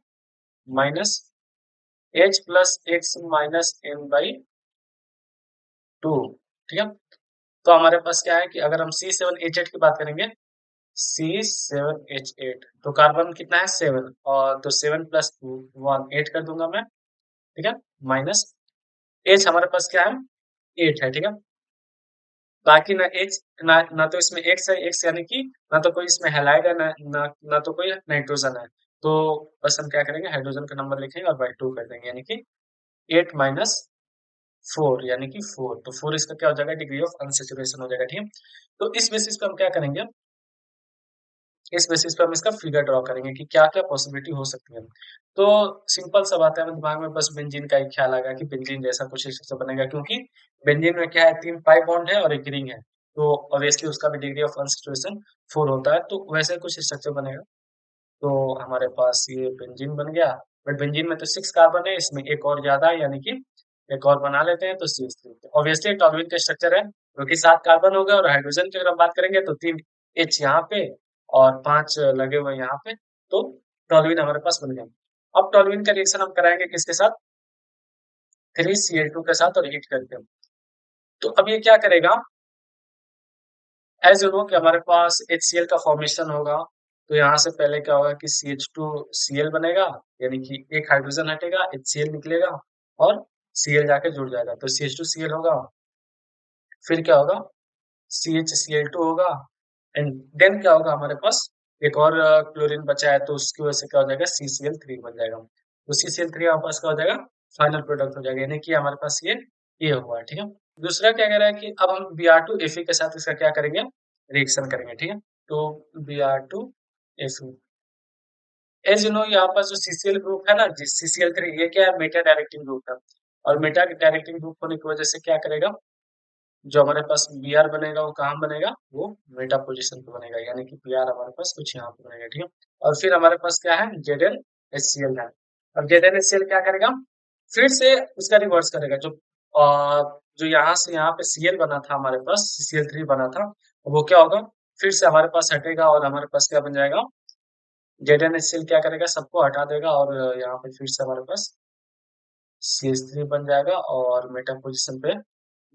माइनस H+X-N/2, ठीक है। तो हमारे पास क्या है कि अगर हम C7H8 की बात करेंगे, C7H8, तो कार्बन कितना है, 7, और तो 7+1 8 कर दूंगा मैं, ठीक है, माइनस H हमारे पास क्या है, 8 है, ठीक है। बाकी ना X, ना तो इसमें X है, X यानी कि ना तो कोई इसमें हैलाइड है, ना तो कोई नाइट्रोजन है। तो बस हम क्या करेंगे, हाइड्रोजन का नंबर लिखेंगे और बाई 2 कर देंगे, यानी कि 8 माइनस 4, यानी कि 4। तो 4 इसका क्या हो जाएगा, डिग्री ऑफ अनसैचुरेशन हो जाएगा, ठीक है। तो इस बेसिस पे हम क्या करेंगे, इस बेसिस पे हम इसका फिगर ड्रॉ करेंगे कि क्या क्या पॉसिबिलिटी हो सकती है। तो सिंपल सा बात है, हमें दिमाग में बस बेंजीन का एक ख्याल आएगा कि बेंजीन जैसा कुछ स्ट्रक्चर बनेगा, क्योंकि बेंजीन में क्या है, 3 पाई बॉन्ड है और एक रिंग है, तो ऑब्वियसली उसका भी डिग्री ऑफ अनसैचुरेशन 4 होता है, तो वैसे कुछ स्ट्रक्चर बनेगा। तो हमारे पास ये बेंजीन बन गया, बट बेंजीन में तो 6 कार्बन है, इसमें एक और ज्यादा है, यानी कि एक और बना लेते हैं तो CH3। ऑब्वियसली टॉलुइन का स्ट्रक्चर है, क्योंकि 7 कार्बन हो गए, और हाइड्रोजन की अगर हम बात करेंगे तो 3 H यहाँ पे और 5 लगे हुए यहाँ पे, तो टॉलुइन हमारे पास बन गया। अब टॉलुइन का रिएक्शन हम कराएंगे किसके साथ, 3Cl2 के साथ और हीट करके। तो अब ये क्या करेगा, एज यू नो कि हमारे पास HCl का फॉर्मेशन होगा, तो यहाँ से पहले क्या होगा कि CH2Cl बनेगा, यानी कि एक हाइड्रोजन हटेगा, HCl निकलेगा और Cl जाके जुड़ जाएगा, तो CH2Cl होगा। फिर क्या होगा, CHCl2 होगा, एंड देन क्या होगा हमारे पास, एक और क्लोरीन बचा है तो उसकी वजह से क्या हो जाएगा, CCl3 बन जाएगा। तो CCl3 हमारे पास क्या हो जाएगा, फाइनल प्रोडक्ट हो जाएगा, यानी कि हमारे पास ये हुआ है, ठीक है। दूसरा क्या कह रहा है कि अब हम Br2Fe के साथ इसका क्या करेंगे, रिएक्शन करेंगे, ठीक है। तो Br2Fe, एज यू नो यहाँ पर जो CCl ग्रुप है ना, CCl3, ये क्या है, मेटा डायरेक्टिंग ग्रुप है। और मेटा डायरेक्टिंग ग्रुप होने की वजह से क्या करेगा, जो हमारे पास Br बनेगा वो कहाँ बनेगा, वो मेटा पोजीशन पे बनेगा, यानी कि Br हमारे पास कुछ यहाँ पे बनेगा, ठीक है। और फिर हमारे पास क्या है, ZnHCl है। अब ZnHCl क्या करेगा, फिर से उसका रिवर्स करेगा, जो यहाँ से यहाँ पे Cl बना था हमारे पास, CCl3 बना था, वो क्या होगा, फिर से हमारे पास हटेगा और हमारे पास क्या बन जाएगा, ZnHCl क्या करेगा, सबको हटा देगा और यहाँ पे फिर से हमारे पास CH3 बन जाएगा और मेटा पोजीशन पे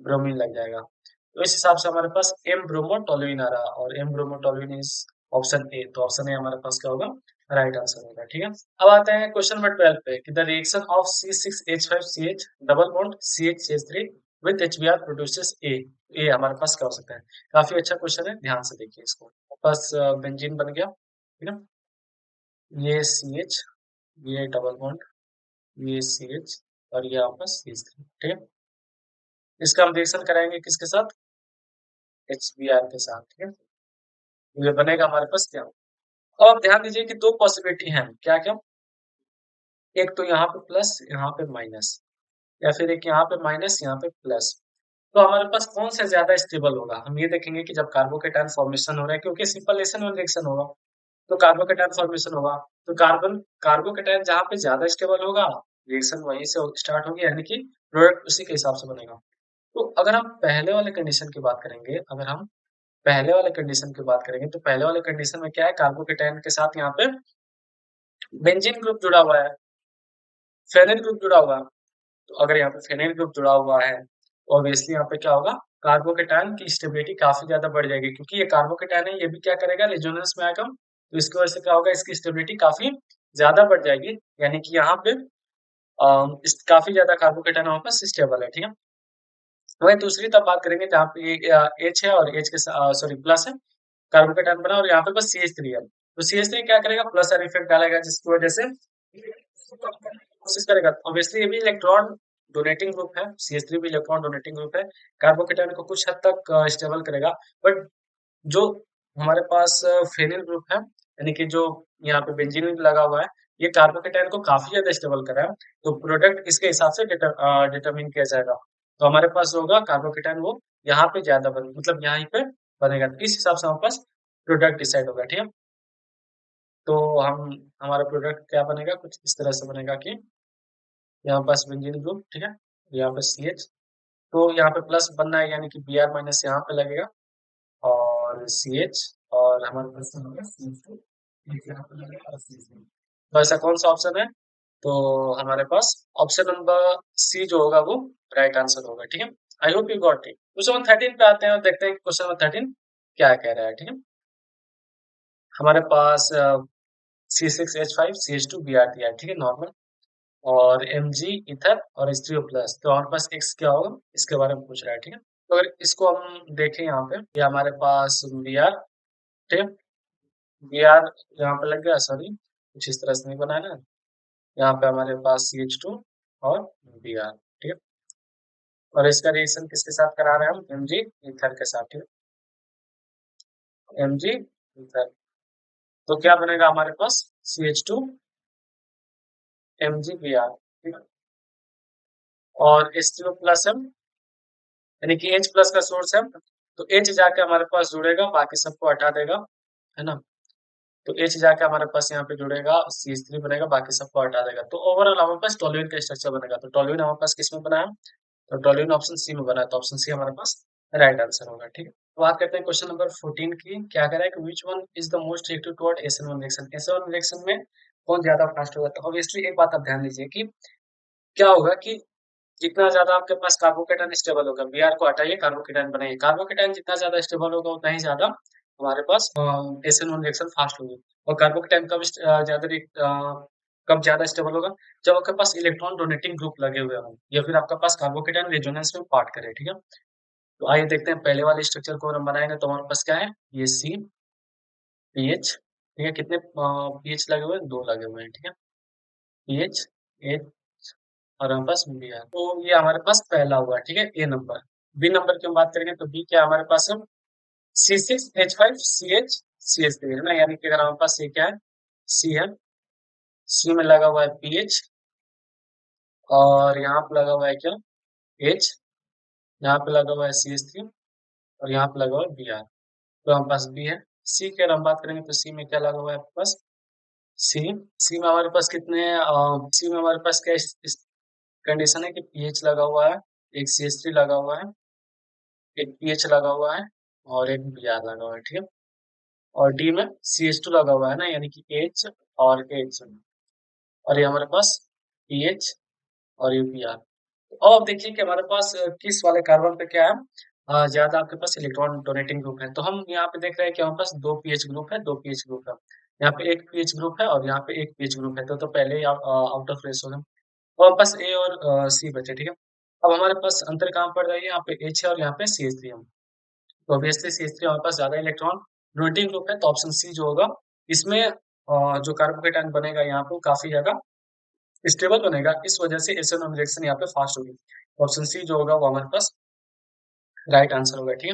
ब्रोमीन लग जाएगा। तो इस हिसाब से हमारे पास एम ब्रोमोटोलुइन आ रहा है और एम ब्रोमोटोलुइन इज ऑप्शन ए। तो ऑप्शन ए हमारे पास क्या होगा, राइट आंसर होगा, ठीक है। अब आते हैं क्वेश्चन नंबर 12 पे कि the reaction of C6H5CH double bond CHCH3 with HBr produces a. A हमारे पास क्या हो सकता है, काफी अच्छा क्वेश्चन है, ध्यान से देखिए इसको। बस बेंजीन बन गया, ठीक है, ये CH, ये डबल बॉन्ड, ये CH और ये आपका CH3, ठीक है। इसका हम रिएक्शन कराएंगे किसके साथ, HBr के साथ, ठीक है। ये बनेगा हमारे पास क्या, अब आप ध्यान दीजिए कि दो पॉसिबिलिटी है, क्या क्या, एक तो यहाँ पे प्लस यहाँ पे माइनस, या फिर एक यहाँ पे माइनस यहाँ पे प्लस। तो हमारे पास कौन सा ज्यादा स्टेबल होगा, हम ये देखेंगे कि जब कार्बोकेटायन फॉर्मेशन हो रहा है, क्योंकि सिंपल एसएन रिएक्शन होगा तो कार्बोकेटायन फॉर्मेशन होगा, तो कार्बोकेटायन जहाँ पे ज्यादा स्टेबल होगा, रिएक्शन वहीं से स्टार्ट होगी, यानी कि प्रोडक्ट उसी के हिसाब से बनेगा। तो अगर हम पहले वाले कंडीशन की बात करेंगे, अगर हम पहले वाले कंडीशन की बात करेंगे, तो पहले वाले कंडीशन में क्या है, कार्बोकेटायन के साथ यहाँ पे बेंजीन ग्रुप जुड़ा हुआ है, फेनिल ग्रुप जुड़ा हुआ है। तो अगर यहाँ पे फेनिल ग्रुप जुड़ा हुआ है, तो ऑब्वियसली यहाँ पे क्या होगा, कार्बोकेटायन की स्टेबिलिटी काफी ज्यादा बढ़ जाएगी, क्योंकि ये कार्बोकेटायन है, ये भी क्या करेगा, रेजोनेंस में आएगा, तो इसकी वजह से क्या होगा, इसकी स्टेबिलिटी काफी ज्यादा बढ़ जाएगी, यानी कि यहाँ पे काफी ज्यादा कार्बोकेटायन हमारे पास स्टेबल है, ठीक है। वहीं दूसरी तब बात करेंगे जहाँ पे H है और H के सॉरी प्लस है, कार्बोकेटायन बना और यहाँ पे बस CH3 है, तो CH3 क्या करेगा, प्लस और इफेक्ट डालेगा, जिसकी वजह से कोशिश करेगा, ऑब्वियसली ये भी इलेक्ट्रॉन डोनेटिंग ग्रुप है, CH3 भी इलेक्ट्रॉन डोनेटिंग ग्रुप है, कार्बोकेटायन को कुछ हद तक स्टेबल करेगा, बट जो हमारे पास फेनिल ग्रुप है, यानी कि जो यहाँ पे बेंजीन लगा हुआ है, ये कार्बोकेटायन को काफी ज्यादा स्टेबल कर रहा है, तो प्रोडक्ट इसके हिसाब से डिटरमिन किया जाएगा। तो हमारे पास जो होगा कार्बोकेटायन, वो यहाँ पे ज्यादा मतलब यहाँ पे बनेगा, तो इस हिसाब से हमारे पास प्रोडक्ट डिसाइड होगा, ठीक है। तो हम हमारा प्रोडक्ट क्या बनेगा, कुछ इस तरह से बनेगा कि यहाँ पास बेंजीन ग्रुप, ठीक है, यहाँ पे CH, तो यहाँ पे प्लस बनना है, यानी कि Br माइनस यहाँ पे लगेगा और CH, और हमारे पास होगा CH2, यहाँ पे लगेगा और CH3। तो ऐसा कौन सा ऑप्शन है, तो हमारे पास ऑप्शन नंबर सी जो होगा वो राइट आंसर होगा, ठीक है। I hope you got it. Question number 13 पे आते हैं और देखते हैं क्वेश्चन नंबर 13 क्या कह रहा है, ठीक है। हमारे पास C6H5CH2Br दिया है, ठीक है, नॉर्मल, और Mg इथर और H3O प्लस, तो हमारे पास X क्या होगा, इसके बारे में पूछ रहा है, ठीक है। तो अगर इसको हम देखें यहाँ पे, ये हमारे पास Br, ठीक है, Br यहाँ पे लग गया, सॉरी कुछ इस तरह से नहीं बना है ना, यहाँ पे हमारे पास CH2 और Br, ठीक है, और इसका रिएक्शन किसके साथ करा रहे हैं हम, Mg इथर के साथ, ठीक है, Mg इथर, तो क्या बनेगा हमारे पास CH2 MgBr, ठीक है, और H3O प्लस है, यानी कि H प्लस का सोर्स है, तो H जाके हमारे पास जुड़ेगा, बाकी सबको हटा देगा, है ना। तो H जाके हमारे पास यहाँ पे जुड़ेगा, CH3 बनेगा, बाकी सबको हटा देगा, तो ओवरऑल हमारे पास टोल्यूइन का स्ट्रक्चर बनेगा। तो टोल्यूइन हमारे पास किस में बना है, तो टोल्यूइन ऑप्शन सी में बना है, तो ऑप्शन सी हमारे पास राइट आंसर होगा, ठीक है। तो बात करते हैं क्वेश्चन नंबर 14 की, क्या कह रहा है कि which one is the most reactive toward SN1 reaction, SN1 reaction में कौन ज्यादा फास्ट होगा। तो ऑब्वियसली एक बात आप ध्यान दीजिए कि क्या होगा कि जितना ज्यादा आपके पास कार्बोकेटायन स्टेबल होगा, Br को हटाइए, कार्बोकेटायन बनाइए, कार्बोकेटायन जितना ज्यादा स्टेबल होगा उतना ही ज्यादा हमारे पास SN1 रिएक्शन फास्ट होगी। और कार्बोकेटायन कब ज्यादा स्टेबल होगा, जब आपके पास इलेक्ट्रॉन डोनेटिंग ग्रुप लगे हुए हों, या फिर आपके पास कार्बोकेटायन रेजोनेंस में पार्ट करे, ठीक है। तो आइए देखते हैं पहले वाले स्ट्रक्चर को हम बनाएंगे तो हमारे पास क्या है, ये सी पीएच, ठीक है। कितने पीएच लगे हुए हैं, 2 लगे हुए हैं, ठीक है। पीएच एच और हमारे पास बी है, तो ये हमारे पास पहला हुआ, ठीक है, ए नंबर। बी नंबर की हम बात करेंगे तो बी क्या है हमारे पास है, C6H5CH3 है ना, यानी कि अगर हमारे पास ये क्या है, सी है, सी में लगा हुआ है पीएच और यहाँ पे लगा हुआ है क्या, एच, यहाँ पे लगा हुआ है CH3 और यहाँ पे लगा हुआ है Br, तो हमारे पास बी है। सी की अगर हम बात करेंगे तो सी में क्या लगा हुआ है आपके पास, सी, सी में हमारे पास कितने सी में हमारे पास क्या इस कंडीशन है कि पीएच लगा हुआ है, एक CH3 लगा हुआ है, एक पीएच लगा हुआ है और एक Br लगा हुआ है, ठीक है। और डी में CH2 लगा हुआ है ना, यानी कि एच और एच, और ये हमारे पास पीएच और यूपीआर। अब आप देखिए कि हमारे पास किस वाले कार्बन पे क्या है, ज्यादा आपके पास इलेक्ट्रॉन डोनेटिंग ग्रुप है। तो हम यहाँ पे देख रहे हैं कि हमारे पास 2 पीएच ग्रुप है, 2 पीएच ग्रुप है, यहाँ पे एक पीएच ग्रुप है और यहाँ पे एक पीएच ग्रुप है, तो पहले ही आउट ऑफ रेस हो गए। तो हमारे पास ए और सी बचे, ठीक है। अब हमारे पास अंतर कहाँ पड़ रहा है, यहाँ पे एच है और यहाँ पे CH3 है, तो ऑब्वियसली CH3 हमारे पास ज्यादा इलेक्ट्रॉन डोनेटिंग ग्रुप है, तो ऑप्शन सी जो होगा इसमें जो कार्बोकेटाइन बनेगा यहाँ पे काफी ज्यादा स्टेबल बनेगा, इस वजह से एसएन रिएक्शन यहाँ पे फास्ट होगी। ऑप्शन सी जो होगा वो हमारे पास राइट आंसर होगा, ठीक है।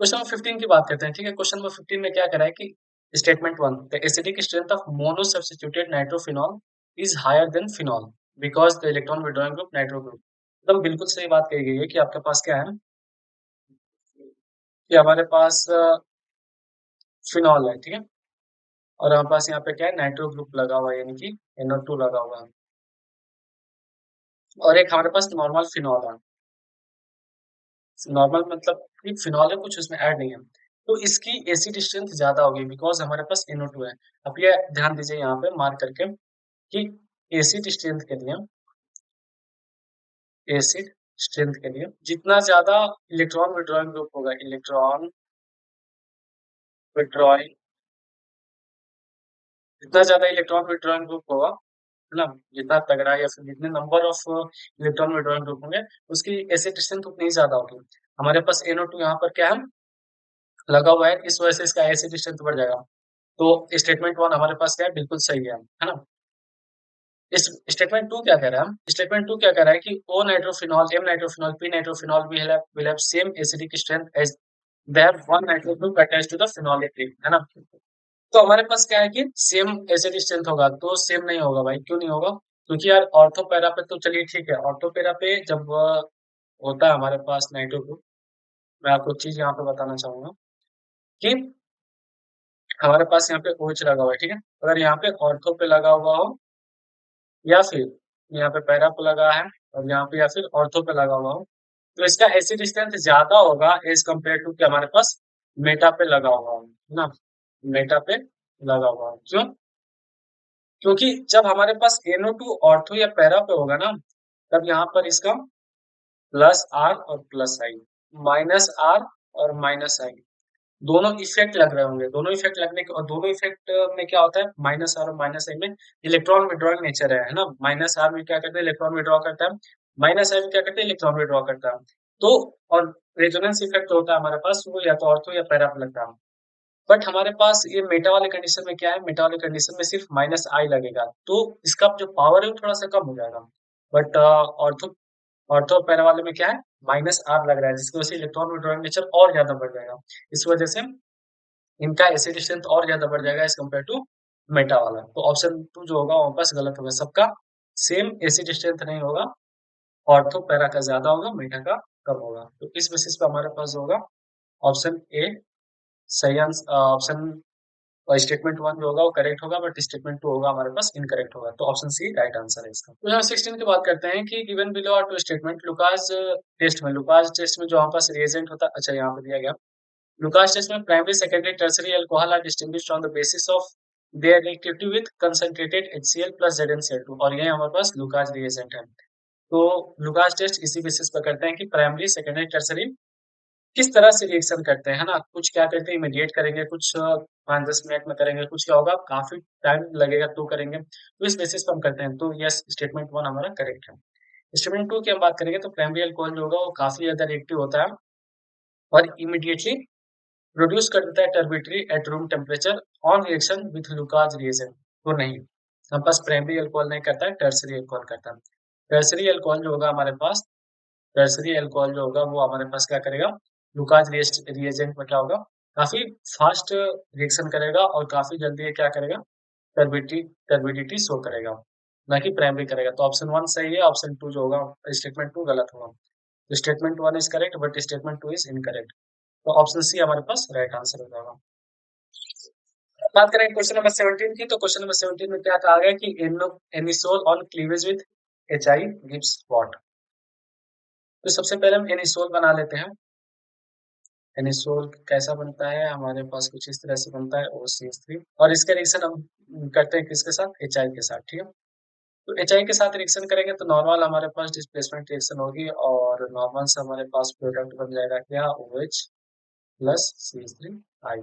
क्वेश्चन नंबर 15 की बात करते हैं, ठीक है। क्वेश्चन नंबर 15 में क्या करा है कि statement 1, the acidic strength of mono substituted nitrophenol is higher than phenol because the electron withdrawing group nitro group. एकदम बिल्कुल सही बात कही गई है कि आपके पास क्या है, कि हमारे पास फिनॉल है, ठीक है, और हमारे पास यहाँ पे क्या है, नाइट्रो ग्रुप लगा हुआ है, यानी कि NO2 लगा हुआ है, और एक हमारे पास नॉर्मल फिनॉल है। नॉर्मल मतलब कि फिनॉल है, कुछ उसमें ऐड नहीं है, तो इसकी एसिड स्ट्रेंथ ज्यादा होगी बिकॉज हमारे पास NO2 है। अब ये ध्यान दीजिए यहाँ पे मार्क करके कि एसिड स्ट्रेंथ के लिए, एसिड स्ट्रेंथ के लिए जितना ज्यादा इलेक्ट्रॉन विड्रॉइंग ग्रुप होगा, इलेक्ट्रॉन विड्रॉइंग, जितना ज्यादा इलेक्ट्रॉन विड्रॉइंग ग्रुप होगा, है ना, जितना तगड़ा या फिर जितने number of electron withdrawing group होंगे उसकी एसिड स्ट्रेंथ उतनी ही ज्यादा होगी। हमारे पास NO2 यहाँ पर क्या है, लगा हुआ है, इस वजह से इसका एसिड स्ट्रेंथ बढ़ जाएगा। तो स्टेटमेंट 1 हमारे पास क्या है, बिल्कुल सही है ना। इस स्टेटमेंट 2 क्या कह रहा है, स्टेटमेंट 2 क्या कह रहा है कि O nitrophenol, M nitrophenol, P nitrophenol will have same acidic strength as they have one nitro group attached to the phenolic ring, है ना। तो हमारे पास क्या है कि सेम एसिड स्ट्रेंथ होगा, तो सेम नहीं होगा भाई, क्यों नहीं होगा, क्योंकि यार ऑर्थो पैरा पे तो चलिए ठीक है, ऑर्थो पैरा पे जब होता है हमारे पास नाइट्रो ग्रुप, मैं आपको चीज यहाँ पे बताना चाहूंगा कि हमारे पास यहाँ पे OH लगा हुआ है, ठीक है। अगर यहाँ पे ऑर्थो पे लगा हुआ हो या फिर यहाँ पे पैरा पे लगा है और यहाँ पे या फिर ऑर्थो पे लगा हुआ हो, तो इसका एसिड स्ट्रेंथ ज्यादा होगा एज कम्पेयर टू कि हमारे पास मेटा पे लगा हुआ हो, है ना, मेटा पे लगा हुआ हो। क्यों, क्योंकि जब हमारे पास NO2 ऑर्थो या पैरा पे होगा ना, तब यहाँ पर इसका प्लस आर और प्लस आई, माइनस आर और माइनस आई, दोनों इफेक्ट लग रहे होंगे, दोनों इफेक्ट लगने के, और दोनों इफेक्ट में क्या होता है, माइनस आर और माइनस आई में इलेक्ट्रॉन विड्रॉइंग नेचर है ना। माइनस आर में क्या करते हैं, इलेक्ट्रॉन विड्रॉ करता है, माइनस आई में क्या करते हैं, इलेक्ट्रॉन विड्रॉ करता है। तो और रेजोनेंस इफेक्ट होता है हमारे पास, वो या तो ऑर्थो या पैरा पे लगता है। बट हमारे पास ये मेटा वाले कंडीशन में क्या है, मेटा वाले कंडीशन में सिर्फ माइनस आई लगेगा, तो इसका जो पावर है वो थोड़ा सा कम हो जाएगा। बट ऑर्थो ऑर्थो पैरा वाले में क्या है, माइनस आर लग रहा है, जिसकी वजह से इलेक्ट्रॉन विड्रॉइंग नेचर और ज्यादा बढ़ जाएगा, इस वजह से इनका एसिड स्ट्रेंथ और ज्यादा बढ़ जाएगा एज कम्पेयर टू मेटा वाला। तो ऑप्शन 2 जो होगा वहां पास गलत होगा, सबका सेम एसिड स्ट्रेंथ नहीं होगा, ऑर्थो पैरा का ज्यादा होगा, मेटा का कम होगा। तो इस बेसिस पे हमारे पास होगा ऑप्शन ए सही आंसर, ऑप्शन स्टेटमेंट 1 जो होगा वो करेक्ट होगा, बट स्टेटमेंट 2 होगा हमारे पास इनकरेक्ट होगा, तो ऑप्शन सी राइट आंसर है इसका। तो यहाँ 16 की बात करते हैं कि given below are two statement, Lucas test में, लुकास टेस्ट में जो हमारे पास रिएजेंट होता है, अच्छा यहाँ पे दिया गया, Lucas test में primary, secondary, tertiary alcohol are distinguished on the basis of their reactivity with concentrated HCl plus ZnCl2, और ये हमारे पास लुकास रिएजेंट है। तो लुकास टेस्ट इसी बेसिस पर करते हैं कि प्राइमरी, सेकेंडरी, टर्सरी किस तरह से रिएक्शन करते हैं, है ना। कुछ क्या करते हैं इमीडिएट करेंगे, कुछ 5-10 मिनट में करेंगे, कुछ क्या होगा काफी टाइम लगेगा तो करेंगे, तो इस बेसिस पर हम करते हैं। तो यस, स्टेटमेंट 1 हमारा करेक्ट है। स्टेटमेंट 2 की हम बात करेंगे तो प्राइमरी अल्कोहल जो होगा वो काफी ज्यादा रिएक्टिव होता है और इमीडिएटली प्रोड्यूस कर देता है turbidity at room temperature on reaction with Lucas reagent. तो नहीं, हमारे पास प्राइमरी अल्कोहल नहीं करता है, टर्सरी अल्कोहल करता है। टर्सरी अल्कोहल जो होगा हमारे पास, टर्सरी अल्कोहल जो होगा वो हमारे पास क्या करेगा, लुकाज रिएजेंट में क्या होगा, काफी फास्ट रिएक्शन करेगा और काफी जल्दी ये क्या करेगा, टर्बिडिटी टर्बिडिटी शो करेगा, ना कि प्राइमरी करेगा। तो ऑप्शन 1 सही है, ऑप्शन 2 जो होगा स्टेटमेंट 2 गलत होगा। तो statement 1 is correct but statement 2 is incorrect. तो ऑप्शन सी हमारे पास राइट आंसर हो जाएगा। बात करें क्वेश्चन नंबर 17 की, तो क्वेश्चन नंबर 17 में क्या कहा गया कि anisole on cleavage with HI gives what. तो सबसे पहले हम एनिसोल बना लेते हैं। एनिसोल कैसा बनता है, हमारे पास कुछ इस तरह से बनता है OCH3, और इसका रिएक्शन हम करते हैं किसके साथ, HI के साथ, ठीक है। तो HI के साथ रिएक्शन करेंगे तो नॉर्मल हमारे पास डिस्प्लेसमेंट रिएक्शन होगी और नॉर्मल से हमारे पास प्रोडक्ट बन जाएगा क्या, OH प्लस CH3I।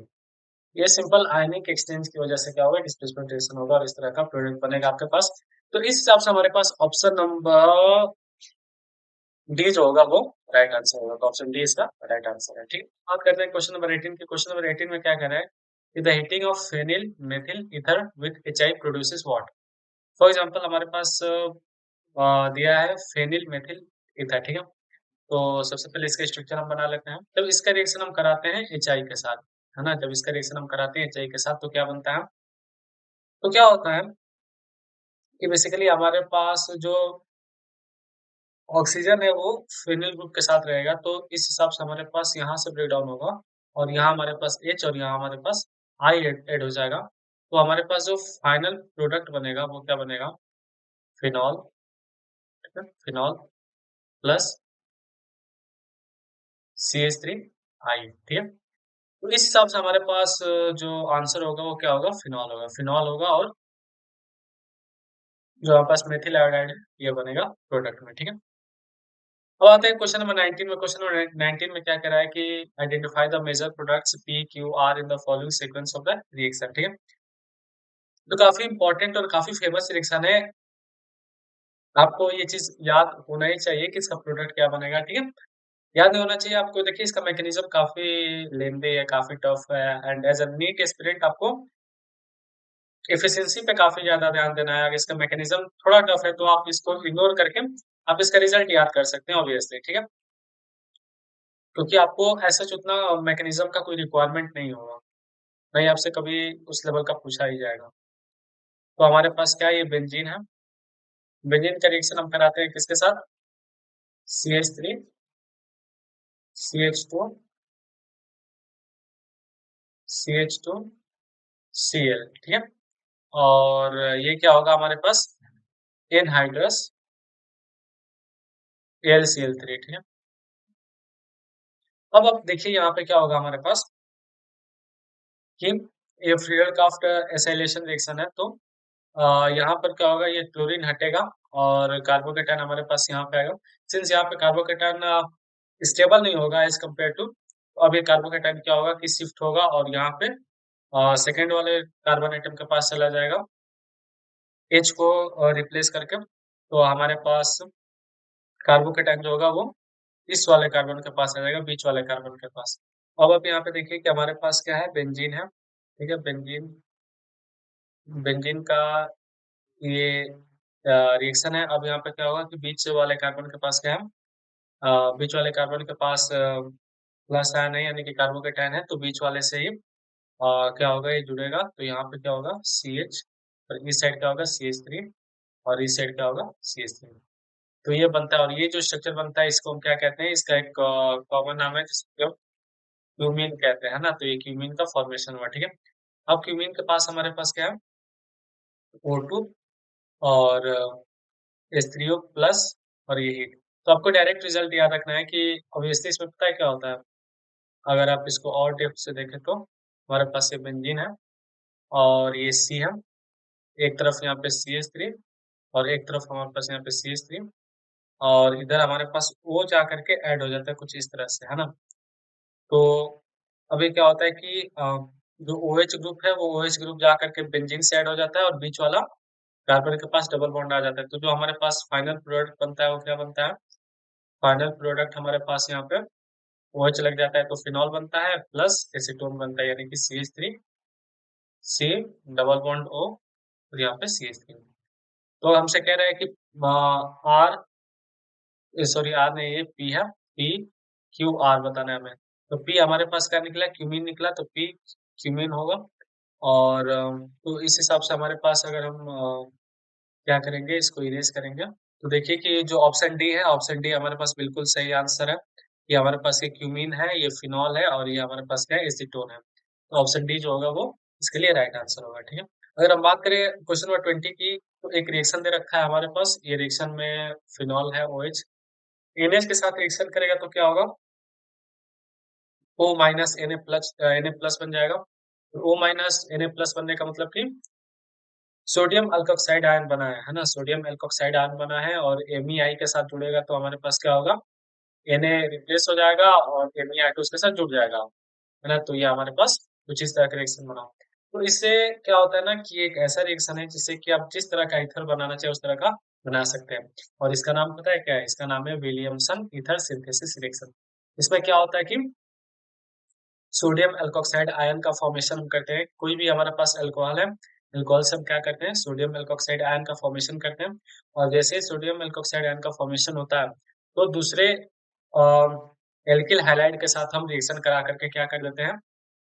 ये सिंपल आयनिक एक्सचेंज की वजह से क्या होगा, डिस्प्लेसमेंट रिएक्शन होगा और इस तरह का प्रोडक्ट बनेगा आपके पास। तो इस हिसाब से हमारे पास ऑप्शन नंबर डी जो होगा वो राइट आंसर होगा। तो ऑप्शन डी इसका राइट आंसर है, ठीक है। बात करते हैं क्वेश्चन नंबर 18 की। क्वेश्चन नंबर 18 में क्या कह रहा है कि the heating of phenyl methyl ether with HI produces what. For example हमारे पास दिया है फेनिल मेथिल ईथर, ठीक है। तो सबसे पहले इसका स्ट्रक्चर हम बना लेते हैं। जब इसका रिएक्शन हम कराते हैं HI के साथ, है ना, जब इसका रिएक्शन हम कराते हैं HI के साथ तो क्या बनता है, तो क्या होता है कि बेसिकली हमारे पास जो ऑक्सीजन है वो फेनिल ग्रुप के साथ रहेगा, तो इस हिसाब से हमारे पास यहाँ से ब्रेक डाउन होगा और यहाँ हमारे पास H और यहाँ हमारे पास I ऐड हो जाएगा। तो हमारे पास जो फाइनल प्रोडक्ट बनेगा वो क्या बनेगा, फिनॉल, ठीक है, फिनॉल प्लस CH3I, ठीक है। तो इस हिसाब से हमारे पास जो आंसर होगा वो क्या होगा, फिनॉल होगा, फिनॉल होगा और जो हमारे पास मेथिल आयोडाइड है ये बनेगा प्रोडक्ट में, ठीक है। अब आते हैं क्वेश्चन नंबर 19 में। क्वेश्चन नंबर 19 में क्या कह रहा है कि identify the major products PQR in the following sequence of the reaction, ठीक है। तो काफी इंपॉर्टेंट और काफी फेमस रिएक्शन है, आपको ये चीज याद होना ही चाहिए कि इसका प्रोडक्ट क्या बनेगा, ठीक है। याद नहीं होना चाहिए आपको। देखिए इसका मैकेनिज्म काफी लेंदी है, काफी टफ है, and as a NEET aspirant आपको एफिशिएंसी पे काफी ज्यादा ध्यान देना है। अगर इसका मैकेनिज्म थोड़ा टफ है तो आप इसको इग्नोर करके आप इसका रिजल्ट याद कर सकते हैं ऑब्वियसली, ठीक है। क्योंकि आपको ऐसा उतना मैकेनिज्म का कोई रिक्वायरमेंट नहीं होगा, नहीं आपसे कभी उस लेवल का पूछा ही जाएगा। तो हमारे पास क्या है, ये बेंजीन है। बेंजीन का रिएक्शन हम कराते हैं किसके साथ, CH3 CH2 CH2 Cl, ठीक है। और ये क्या होगा हमारे पास, एनहाइड्रस AlCl3, ठीक है। अब देखिए यहाँ पे क्या होगा हमारे पास कि ये फ्रीडल-क्राफ्ट एसाइलेशन रिएक्शन है, तो यहाँ पर क्या होगा, ये क्लोरीन हटेगा और कार्बोकेटायन हमारे पास यहाँ पे आएगा। सिंस यहाँ पे कार्बोकेटायन स्टेबल नहीं होगा एज कम्पेयर टू, तो अब ये कार्बोकेटायन क्या होगा कि शिफ्ट होगा और यहाँ पे सेकेंड वाले कार्बन एटम के पास चला जाएगा H को रिप्लेस करके। तो हमारे पास कार्बोकेटायन जो होगा वो इस वाले कार्बन के पास आ जाएगा, बीच वाले कार्बन के पास। अब आप यहाँ पे देखिए कि हमारे पास क्या है, बेंजीन है, ठीक है। बेंजीन बेंजीन का ये रिएक्शन है। अब यहाँ पे क्या होगा कि बीच वाले कार्बन के पास क्या है, बीच वाले कार्बन के पास प्लस आयन है यानी कि कार्बोकेटायन है, तो बीच वाले से ही क्या होगा, ये जुड़ेगा। तो यहाँ पे क्या होगा CH, और इस साइड क्या होगा CH3, और इस साइड क्या होगा CH3। तो ये बनता है और ये जो स्ट्रक्चर बनता है इसको हम क्या कहते हैं, इसका एक कॉमन नाम है जिसको क्यूमीन कहते हैं ना। तो ये क्यूमीन का फॉर्मेशन हुआ, ठीक है। अब क्यूमीन के पास हमारे पास क्या है, O2 और H3O प्लस और ये हीट। तो आपको डायरेक्ट रिजल्ट याद रखना है कि ऑब्वियसली इसमें पता है क्या होता है, अगर आप इसको और डेप्थ से देखें तो हमारे पास ये बेंजीन है और ये C है, एक तरफ यहाँ पे CH3 और एक तरफ हमारे पास यहाँ पे CH3, और इधर हमारे पास O जा करके ऐड हो जाता है कुछ इस तरह से, है ना। तो अभी क्या होता है कि जो OH ग्रुप है वो OH ग्रुप जा करके बेंजीन से ऐड हो जाता है और बीच वाला कार्बन के पास डबल बॉन्ड आ जाता है, तो जो हमारे पास फाइनल प्रोडक्ट बनता है वो क्या बनता है? फाइनल प्रोडक्ट हमारे पास यहाँ पे OH लग जाता है तो फिनॉल बनता है प्लस एसीटोन बनता है, यानी कि CH3 C double bond O और यहाँ पे CH3। तो हमसे कह रहा है कि आर सॉरी आर नहीं, ये पी है, पी क्यू आर बताना है हमें। तो पी हमारे पास क्या निकला? क्यूमीन निकला, तो पी क्यूमीन होगा। और तो इस हिसाब से हमारे पास अगर हम क्या करेंगे, इसको इरेज करेंगे, तो देखिए कि जो ऑप्शन डी है, ऑप्शन डी हमारे पास बिल्कुल सही आंसर है। ये हमारे पास ये क्यूमीन है, ये फिनॉल है और ये हमारे पास क्या है? एसीटोन है। तो ऑप्शन डी जो होगा वो इसके लिए राइट आंसर होगा। ठीक है, अगर हम बात करें क्वेश्चन नंबर 20 की, तो एक रिएक्शन दे रखा है हमारे पास, ये रिएक्शन में फिनॉल है OH, NH के साथ रिएक्शन करेगा तो क्या होगा? O माइनस Na प्लस बन जाएगा। O माइनस Na प्लस बनने का मतलब कि सोडियम अल्कोक्साइड आयन बना है ना, सोडियम अल्कोक्साइड आयन बना है और MEI के साथ जुड़ेगा तो हमारे पास क्या होगा? Na रिप्लेस हो जाएगा और MEI2 उसके साथ जुड़ जाएगा, है ना। तो ये हमारे पास कुछ इस तरह का रिएक्शन बना। तो इससे क्या होता है ना कि एक ऐसा रिएक्शन है जिससे कि आप जिस तरह का ईथर बनाना चाहे उस तरह का बना सकते हैं। और इसका नाम पता है क्या है? इसका नाम है विलियमसन ईथर सिंथेसिस रिएक्शन। इसमें क्या होता है कि सोडियम एल्कोक्साइड आयन का फॉर्मेशन हम करते हैं। कोई भी हमारे पास अल्कोहल है, अल्कोहल से हम क्या करते हैं? सोडियम एल्कोक्साइड आयन का फॉर्मेशन करते हैं। और जैसे ही सोडियम एल्कोक्साइड आयन का फॉर्मेशन होता है तो दूसरे एल्किल हैलाइड के साथ हम रिएक्शन करा करके क्या कर देते हैं?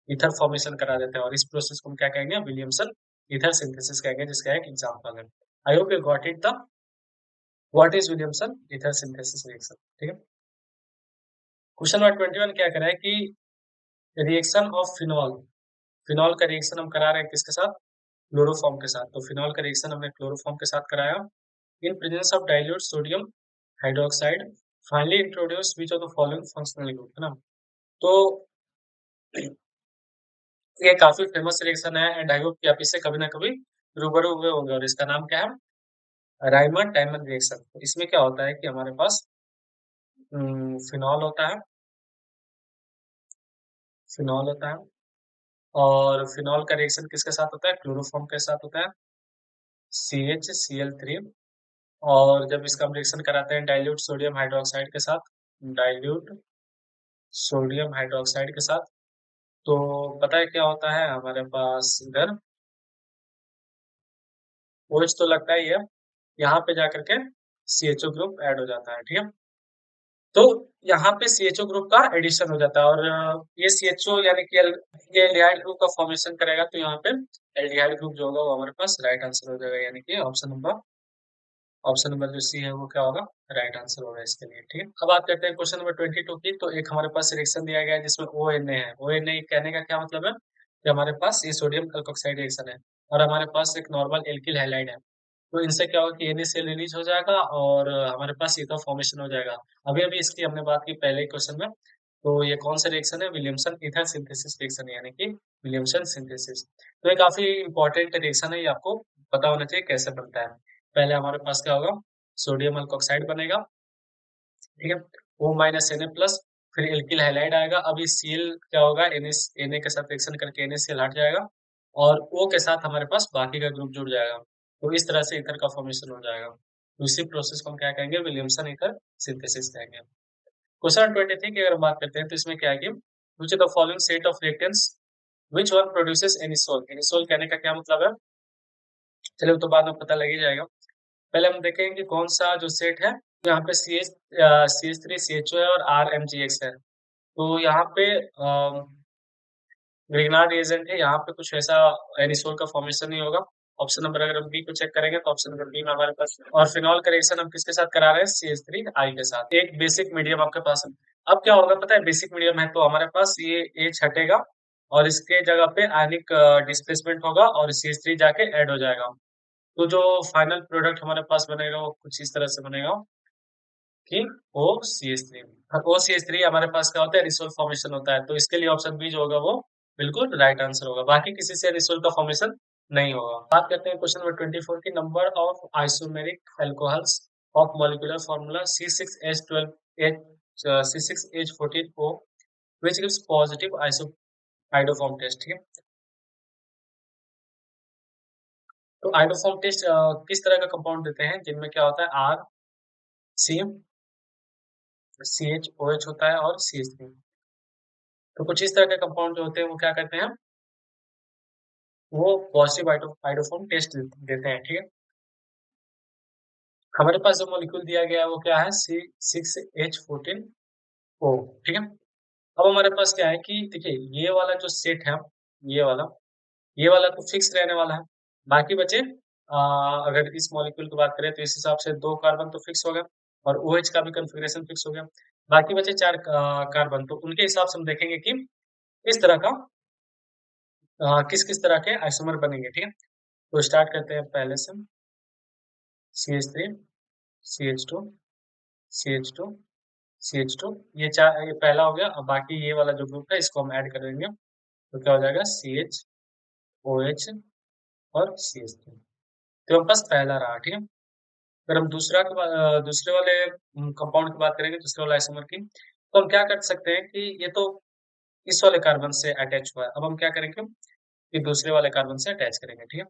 ईथर फॉर्मेशन करा देते हैं। और इस प्रोसेस को हम क्या कहेंगे? विलियमसन ईथर सिंथेसिस कहेंगे, जिसका एक एग्जांपल है। I hope you got it the what is Williamson ether synthesis reaction. ठीक है, क्वेश्चन नंबर 21 क्या करा है कि रिएक्शन ऑफ फिनॉल, फिनॉल का रिएक्शन हम करा रहे हैं किसके साथ? क्लोरोफॉर्म के साथ। तो फिनॉल का रिएक्शन हमने क्लोरोफॉर्म के साथ कराया। In presence of dilute sodium hydroxide finally introduce which of the following functional group, है ना। तो ये काफी फेमस रिएक्शन है एंड आई होप कि आप इससे कभी ना कभी रूबरू हुए होंगे। और इसका नाम क्या है? राइमंड डायमंड रिएक्शन। तो इसमें क्या होता है कि हमारे पास फिनॉल होता है, फिनॉल होता है और फिनॉल का रिएक्शन किसके साथ होता है? क्लोरोफॉर्म के साथ होता है, CHCl3। और जब इसका हम रिएक्शन कराते हैं डाइल्यूट सोडियम हाइड्रोक्साइड के साथ, डाइल्यूट सोडियम हाइड्रोक्साइड के साथ, तो पता है क्या होता है हमारे पास इधर? OH तो लगता ही है, यहाँ पे जाकर के CHO ग्रुप ऐड हो जाता है। ठीक है, तो यहाँ पे CHO ग्रुप का एडिशन हो जाता है और ये CHO यानी कि ये एल्डिहाइड ग्रुप का फॉर्मेशन करेगा, तो यहाँ पे एल्डिहाइड ग्रुप जो होगा वो हमारे पास राइट आंसर हो जाएगा, यानी कि ऑप्शन नंबर जो सी है वो क्या होगा? राइट आंसर होगा इसके लिए। ठीक है, अब बात करते हैं क्वेश्चन नंबर 22 की। तो एक हमारे पास रिएक्शन दिया गया है जिसमें ONA है। ONA कहने का क्या मतलब है कि हमारे पास ये सोडियम एल्कोक्साइड रिएक्शन है और हमारे पास एक नॉर्मल एल्किल हैलाइड है। तो इनसे क्या होगा कि NaCl रिलीज हो जाएगा और हमारे पास ईथर फॉर्मेशन हो जाएगा। अभी अभी इसकी हमने बात की पहले ही क्वेश्चन में। तो ये कौन सा रिएक्शन है? विलियमसन ईथर सिंथेसिस रिएक्शन है, यानी कि विलियमसन सिंथेसिस। तो ये काफी इंपॉर्टेंट रिएक्शन है, ये आपको पता होना चाहिए कैसे बनता है। पहले हमारे पास क्या होगा? सोडियम अल्कोक्साइड बनेगा, ठीक है, O माइनस Na प्लस, फिर एल्किल हैलाइड आएगा। अब इस Cl क्या होगा? Na के साथ रिएक्शन करके NaCl हट जाएगा और O के साथ हमारे पास बाकी का ग्रुप जुड़ जाएगा। तो इस तरह से ईथर का फॉर्मेशन हो जाएगा। तो इसी प्रोसेस को हम क्या कहेंगे? विलियमसन ईथर सिंथेसिस कहेंगे। क्वेश्चन 23 की अगर हम बात करते हैं तो इसमें क्या है कि which of the following set of reactants which one produces anisole. Anisole कहने का क्या मतलब है? चलिए वो तो बाद में पता लग ही जाएगा। पहले हम देखेंगे कि कौन सा जो सेट है। यहाँ पे CH3 CHO है और RMGX है। तो यहाँ पे ग्रिग्नार्ड रिएजेंट है, यहाँ पे कुछ ऐसा एनिसोल का फॉर्मेशन नहीं होगा। ऑप्शन नंबर अगर हम बी को चेक करेंगे तो ऑप्शन नंबर बी में हमारे पास, और फिनॉल का रिएक्शन हम किसके साथ करा रहे हैं? CH3I के साथ। एक बेसिक मीडियम आपके पास है। अब क्या होगा पता है? बेसिक मीडियम है तो हमारे पास ये H हटेगा और इसके जगह पे आयनिक डिस्प्लेसमेंट होगा और CH3 जाके ऐड हो जाएगा। तो जो फाइनल प्रोडक्ट हमारे पास बनेगा वो कुछ इस तरह से बनेगा कि OCH3। OCH3 हमारे पास क्या होता है? रिसोल फॉर्मेशन होता है। तो इसके लिए ऑप्शन बी जो होगा वो बिल्कुल राइट आंसर होगा। बाकी किसी से रिसोल का फॉर्मेशन नहीं होगा। बात करते हैं क्वेश्चन नंबर 24 की। Number of isomeric alcohols of molecular formula C6H12H C6H14O which gives positive iso iodoform test. ठीक है, तो आइडोफॉर्म टेस्ट किस तरह का कंपाउंड देते हैं जिनमें क्या होता है R C C H O H होता है और सी एच थ्री। तो कुछ इस तरह के कंपाउंड जो होते हैं वो क्या करते हैं, वो पॉजिटिव आइडोफॉर्म टेस्ट देते हैं। ठीक है, हमारे पास जो मॉलिक्यूल दिया गया है वो क्या है सी सिक्स एच फोर्टीन ओ। ठीक है, अब हमारे पास क्या है कि देखिए ये वाला जो सेट है, ये वाला ये वाला तो फिक्स रहने वाला है। बाकी बचे अगर इस मॉलिक्यूल की बात करें तो इस हिसाब से 2 कार्बन तो फिक्स हो गया और OH का भी कॉन्फ़िगरेशन फिक्स हो गया। बाकी बचे 4 कार्बन, तो उनके हिसाब से हम देखेंगे कि इस तरह का किस-किस तरह के आइसोमर बनेंगे। ठीक है? तो स्टार्ट करते हैं पहले से CH3 CH2 CH2 CH2, ये पहला हो गया। अब बाकी ये वाला जो ग्रुप है इसको हम ऐड कर देंगे तो क्या हो जाएगा CH OH और CH3। तो हमारे पास पहला रहा। ठीक है, अगर हम दूसरे वाले कंपाउंड की बात करेंगे, दूसरे वाले आइसोमर की, तो हम क्या कर सकते हैं कि ये तो इस वाले कार्बन से अटैच हुआ है। अब हम क्या करेंगे कि दूसरे वाले कार्बन से अटैच करेंगे। ठीक है,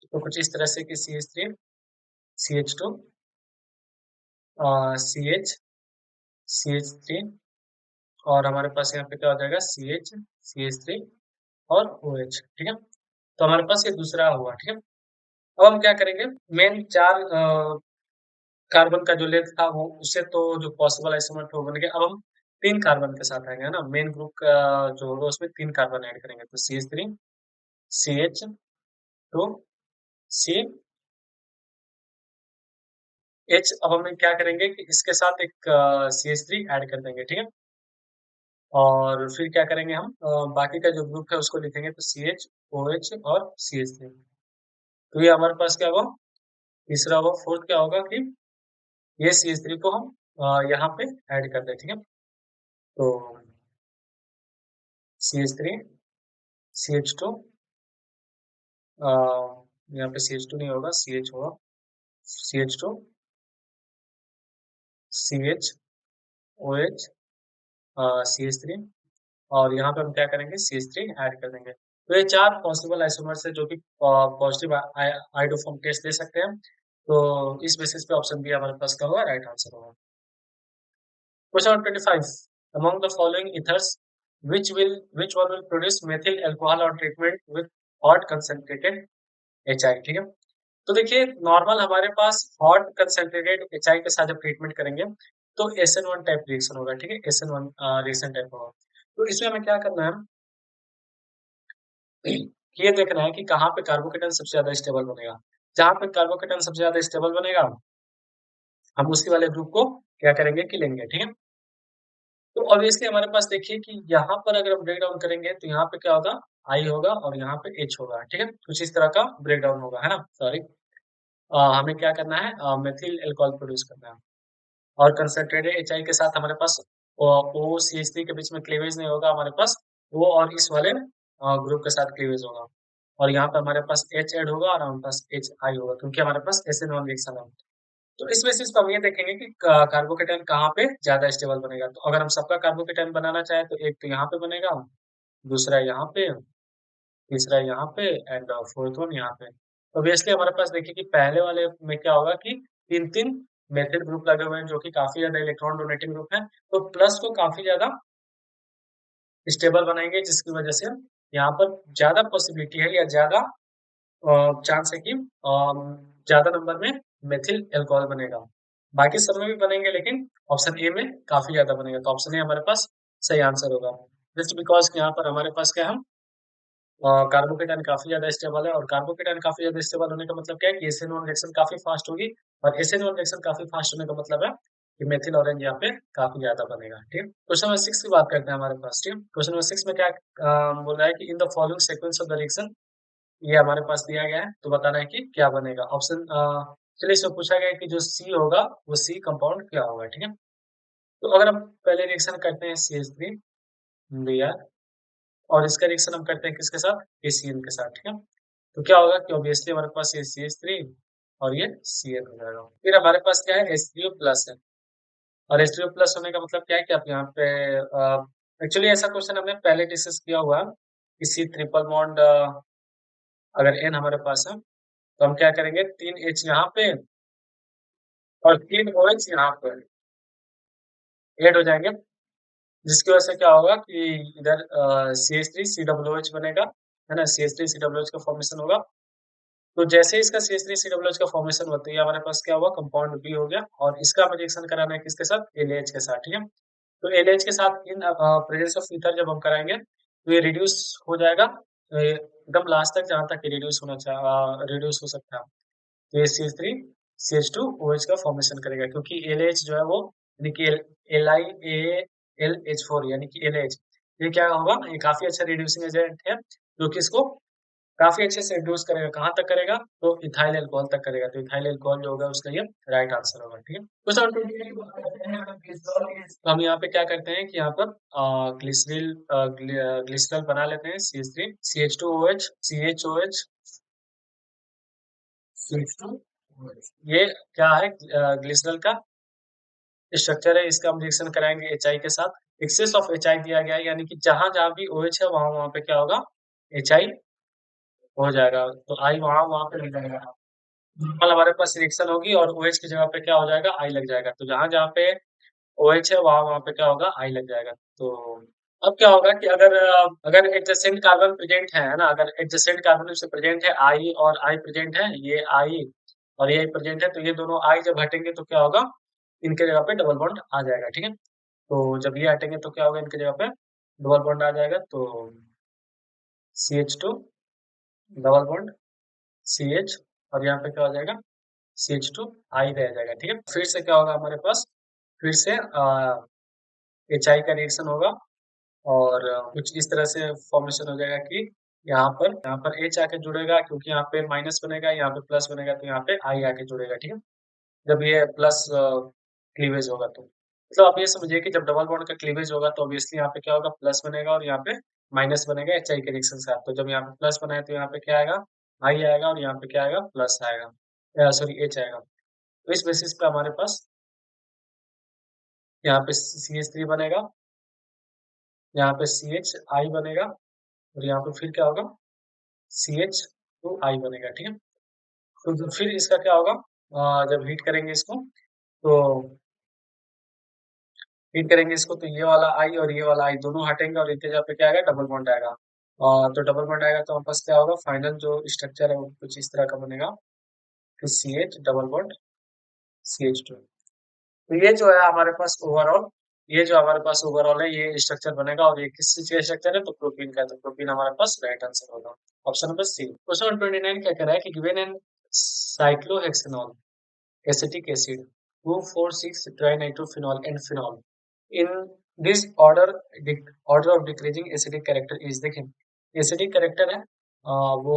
तो कुछ इस तरह से कि CH3 CH2 CH CH3 और हमारे पास यहाँ पे क्या हो जाएगा CH CH3 और OH। ठीक है, तो हमारे पास ये दूसरा हुआ। ठीक है, अब हम क्या करेंगे, मेन 4 कार्बन का जो लेंथ था वो उससे तो जो पॉसिबल आइसोमर थे वो बन गए। अब हम 3 कार्बन के साथ आएंगे, है ना, मेन ग्रुप का जो होगा उसमें 3 कार्बन ऐड करेंगे तो CH3 CH2 CH। अब हम क्या करेंगे कि इसके साथ एक CH3 ऐड कर देंगे। ठीक है, और फिर क्या करेंगे हम बाकी का जो ग्रुप है उसको लिखेंगे तो CH OH और CH3। तो ये हमारे पास क्या हुआ, तीसरा हुआ। फोर्थ क्या होगा कि ये CH3 को हम यहाँ पे ऐड कर दें। ठीक है, तो CH3 CH2 यहाँ पे CH2 नहीं होगा, CH होगा, CH2 CH OH CH3 और यहाँ पे हम क्या करेंगे CH3 ऐड कर देंगे। तो ये 4 पॉसिबल आइसोमर्स है जो कि पॉजिटिव आइडोफॉर्म टेस्ट दे सकते हैं। तो इस बेसिस पे ऑप्शन बी हमारे पास क्या होगा, राइट आंसर होगा। Question number 25, among the following ethers which one will produce methyl alcohol on treatment with hot concentrated HI। ठीक है, तो देखिए नॉर्मल हमारे पास हॉट कंसंट्रेटेड HI के साथ जब ट्रीटमेंट करेंगे तो SN1 टाइप रिएक्शन होगा। ठीक है, SN1 रिएक्शन टाइप होगा। तो इसमें हमें क्या करना है, ये देखना है कि कहाँ पे कार्बोकेटन सबसे ज्यादा स्टेबल बनेगा। जहां पे कार्बोकेटन सबसे ज्यादा स्टेबल बनेगा हम उसी वाले ग्रुप को क्या करेंगे कि लेंगे। ठीक है, तो ऑब्वियसली हमारे पास देखिए कि यहाँ पर अगर हम ब्रेक डाउन करेंगे तो यहाँ पे क्या होगा, आई होगा और यहाँ पे एच होगा। ठीक है, कुछ इस तरह का ब्रेक डाउन होगा, है ना, सॉरी। हमें क्या करना है, मेथिल एल्कोहल प्रोड्यूस करना है और कंसंट्रेटेड एचआई के साथ हमारे पास ओ सी एच थ्री के बीच में क्लीवेज नहीं होगा हमारे पास, वो और इस वाले ग्रुप के साथ क्लीवेज होगा और यहाँ पे हमारे पास एच एड होगा और हमारे पास एच आई होगा क्योंकि हमारे पास एस एन वन रिएक्शन है। तो इस बेसिस पे हम ये देखेंगे कि कार्बोकेटाइन कहाँ पे ज्यादा स्टेबल बनेगा। तो अगर हम सबका कार्बोकेटाइन बनाना चाहें तो एक तो यहाँ पे बनेगा, दूसरा यहाँ पे, तीसरा यहाँ पे एंड फोर्थ वन यहाँ पे। ऑब्वियसली हमारे पास देखिए कि पहले वाले में क्या होगा कि 3-3 मेथिल ग्रुप लगे हुए हैं जो कि काफी ज्यादा इलेक्ट्रॉन डोनेटिंग ग्रुप है, तो प्लस को काफी ज्यादा स्टेबल बनाएंगे जिसकी वजह से यहाँ पर ज्यादा पॉसिबिलिटी है या ज्यादा चांस है कि ज्यादा नंबर में मेथिल एल्कोहल बनेगा। बाकी सब में भी बनेंगे लेकिन ऑप्शन ए में काफी ज्यादा बनेगा, तो ऑप्शन ए हमारे पास सही आंसर होगा। जस्ट बिकॉज यहाँ पर हमारे पास क्या है, कार्बोकेटाइन काफी ज्यादा स्टेबल है और कार्बोकेटाइन काफी ज्यादा स्टेबल होने का मतलब क्या है कि एसएन1 रिएक्शन काफी फास्ट होगी और एसएन1 रिएक्शन काफी फास्ट होने का मतलब है कि मेथिल ऑरेंज यहाँ पे काफी ज्यादा बनेगा। ठीक है, क्वेश्चन नंबर 6 की बात करते हैं हमारे पास। ठीक है, क्वेश्चन नंबर 6 में क्या बोल रहा है कि इन the following sequence of the reaction, ये हमारे पास दिया गया है तो बताना है कि क्या बनेगा। ऑप्शन चलिए इसमें पूछा गया है कि जो सी होगा वो सी कंपाउंड क्या होगा। ठीक है, तो अगर हम पहले रिएक्शन करते हैं CH3 Br और इसका रिएक्शन हम करते हैं किसके साथ, ACN के साथ। ठीक है, तो क्या होगा कि ऑब्वियसली हमारे पास ये CH3 और ये Cl हो जाएगा। फिर हमारे पास क्या है, H3O प्लस है और H3O प्लस होने का मतलब क्या है कि आप यहाँ पे एक्चुअली ऐसा क्वेश्चन हमने पहले डिस्कस किया हुआ है कि C ट्रिपल बॉन्ड अगर n हमारे पास है तो हम क्या करेंगे, 3H यहाँ पे और 3OH यहाँ पर ऐड हो जाएंगे, जिसकी वजह से क्या होगा कि इधर CH3COOH बनेगा, है ना, CH3COOH का फॉर्मेशन होगा। तो जैसे ही इसका CH3COOH का फॉर्मेशन होता है, ये हमारे पास क्या हुआ, कंपाउंड बी हो गया, और इसका हमें रिएक्शन कराना है किसके साथ, एलएच के साथ, ठीक है। तो एलएच के साथ इन प्रेजेंस ऑफ ईथर जब हम कराएंगे तो ये रिड्यूस हो जाएगा एकदम लास्ट तक, जहां तक रिड्यूस होना चाहिए, रिड्यूस हो सकता है। तो ये CH3CH2OH का फॉर्मेशन करेगा, क्योंकि LH जो है वो यानी कि LiAlH4 यानी कि LH, ये क्या होगा, ये काफी अच्छा रिड्यूसिंग एजेंट है, जो कि इसको काफी अच्छे से रिड्यूस करेगा। कहाँ तक करेगा, तो इथाइल अल्कोहल तक करेगा। तो इथाइल अल्कोहल जो होगा उसका ये राइट आंसर होगा, ठीक है। क्वेश्चन 29 की बात करते हैं, तो हम यहाँ पे क्या करते हैं कि यहाँ पर ग्लिसरॉल बना लेते हैं, CH3 CH2OH CHOH CH2, ये क्या है, ग्लिसरॉल का स्ट्रक्चर है। इसका हम रिएक्शन कराएंगे HI के साथ। एक्सेस ऑफ HI दिया गया है, यानी कि जहां जहां भी OH है वहां वहां पे क्या होगा, HI हो जाएगा, तो I वहां वहां पे लग जाएगा। नॉर्मल हमारे पास रिएक्शन होगी और OH की जगह पे क्या हो जाएगा, I लग जाएगा। तो जहां जहां पे OH है वहां वहां पे क्या होगा, I लग जाएगा। तो अब क्या होगा कि अगर एडजेसेंट कार्बन प्रेजेंट है ना, अगर एडजेसेंट कार्बन से प्रेजेंट है I और I प्रेजेंट है, ये I और ये प्रेजेंट है, तो ये दोनों I जब हटेंगे तो क्या होगा, इनके जगह पे डबल बॉन्ड आ जाएगा, ठीक है। तो जब ये हटेंगे तो क्या होगा, इनके जगह पे डबल बॉन्ड आ जाएगा। तो CH2 डबल बॉन्ड CH, और यहाँ पे क्या हो जाएगा, CH2 I रह जाएगा, ठीक है। फिर से क्या होगा हमारे पास, फिर से HI का रिएक्शन होगा, और कुछ इस तरह से फॉर्मेशन हो जाएगा कि यहाँ पर H आके जुड़ेगा, क्योंकि यहाँ पे माइनस बनेगा, यहाँ पे प्लस बनेगा, तो यहाँ पे I आके जुड़ेगा, ठीक है। जब ये प्लस क्लीवेज होगा तो मतलब आप ये समझिए कि जब डबल बॉन्ड का क्लीवेज होगा तो ऑब्वियसली यहाँ पे क्या होगा, प्लस बनेगा, और यहाँ पे माइनस बनेगा HI के रिएक्शन से। तो जब यहाँ पे प्लस बना है तो यहाँ पे क्या आएगा, I आएगा, और यहाँ पे क्या आएगा, प्लस आएगा, सॉरी H आएगा। तो इस बेसिस पे हमारे पास यहाँ पे CH3 बनेगा, यहाँ पे CHI बनेगा, और यहाँ पे फिर क्या होगा, CH2I बनेगा, ठीक है। तो फिर इसका क्या होगा, जब हीट करेंगे इसको, तो हीट करेंगे इसको, तो ये वाला आई और ये वाला आई दोनों हटेंगे, और इनके जगह पे क्या आएगा, डबल बॉन्ड आएगा। तो डबल बॉन्ड आएगा तो हमारे पास क्या होगा, फाइनल जो स्ट्रक्चर है वो कुछ इस तरह का बनेगा, फिर CH डबल बॉन्ड CH2। तो ये जो है हमारे पास ओवरऑल, ये जो हमारे पास ओवरऑल है ये स्ट्रक्चर बनेगा, और ये किस चीज का स्ट्रक्चर है, तो प्रोटीन का है। तो प्रोटीन हमारे पास राइट आंसर होगा, ऑप्शन नंबर सी। क्वेश्चन 29 क्या कह रहा है कि given an cyclohexanol acetic acid 2,4,6 trinitrophenol and phenol in this order of decreasing acidic character is, देखें एसिडिक कैरेक्टर है, वो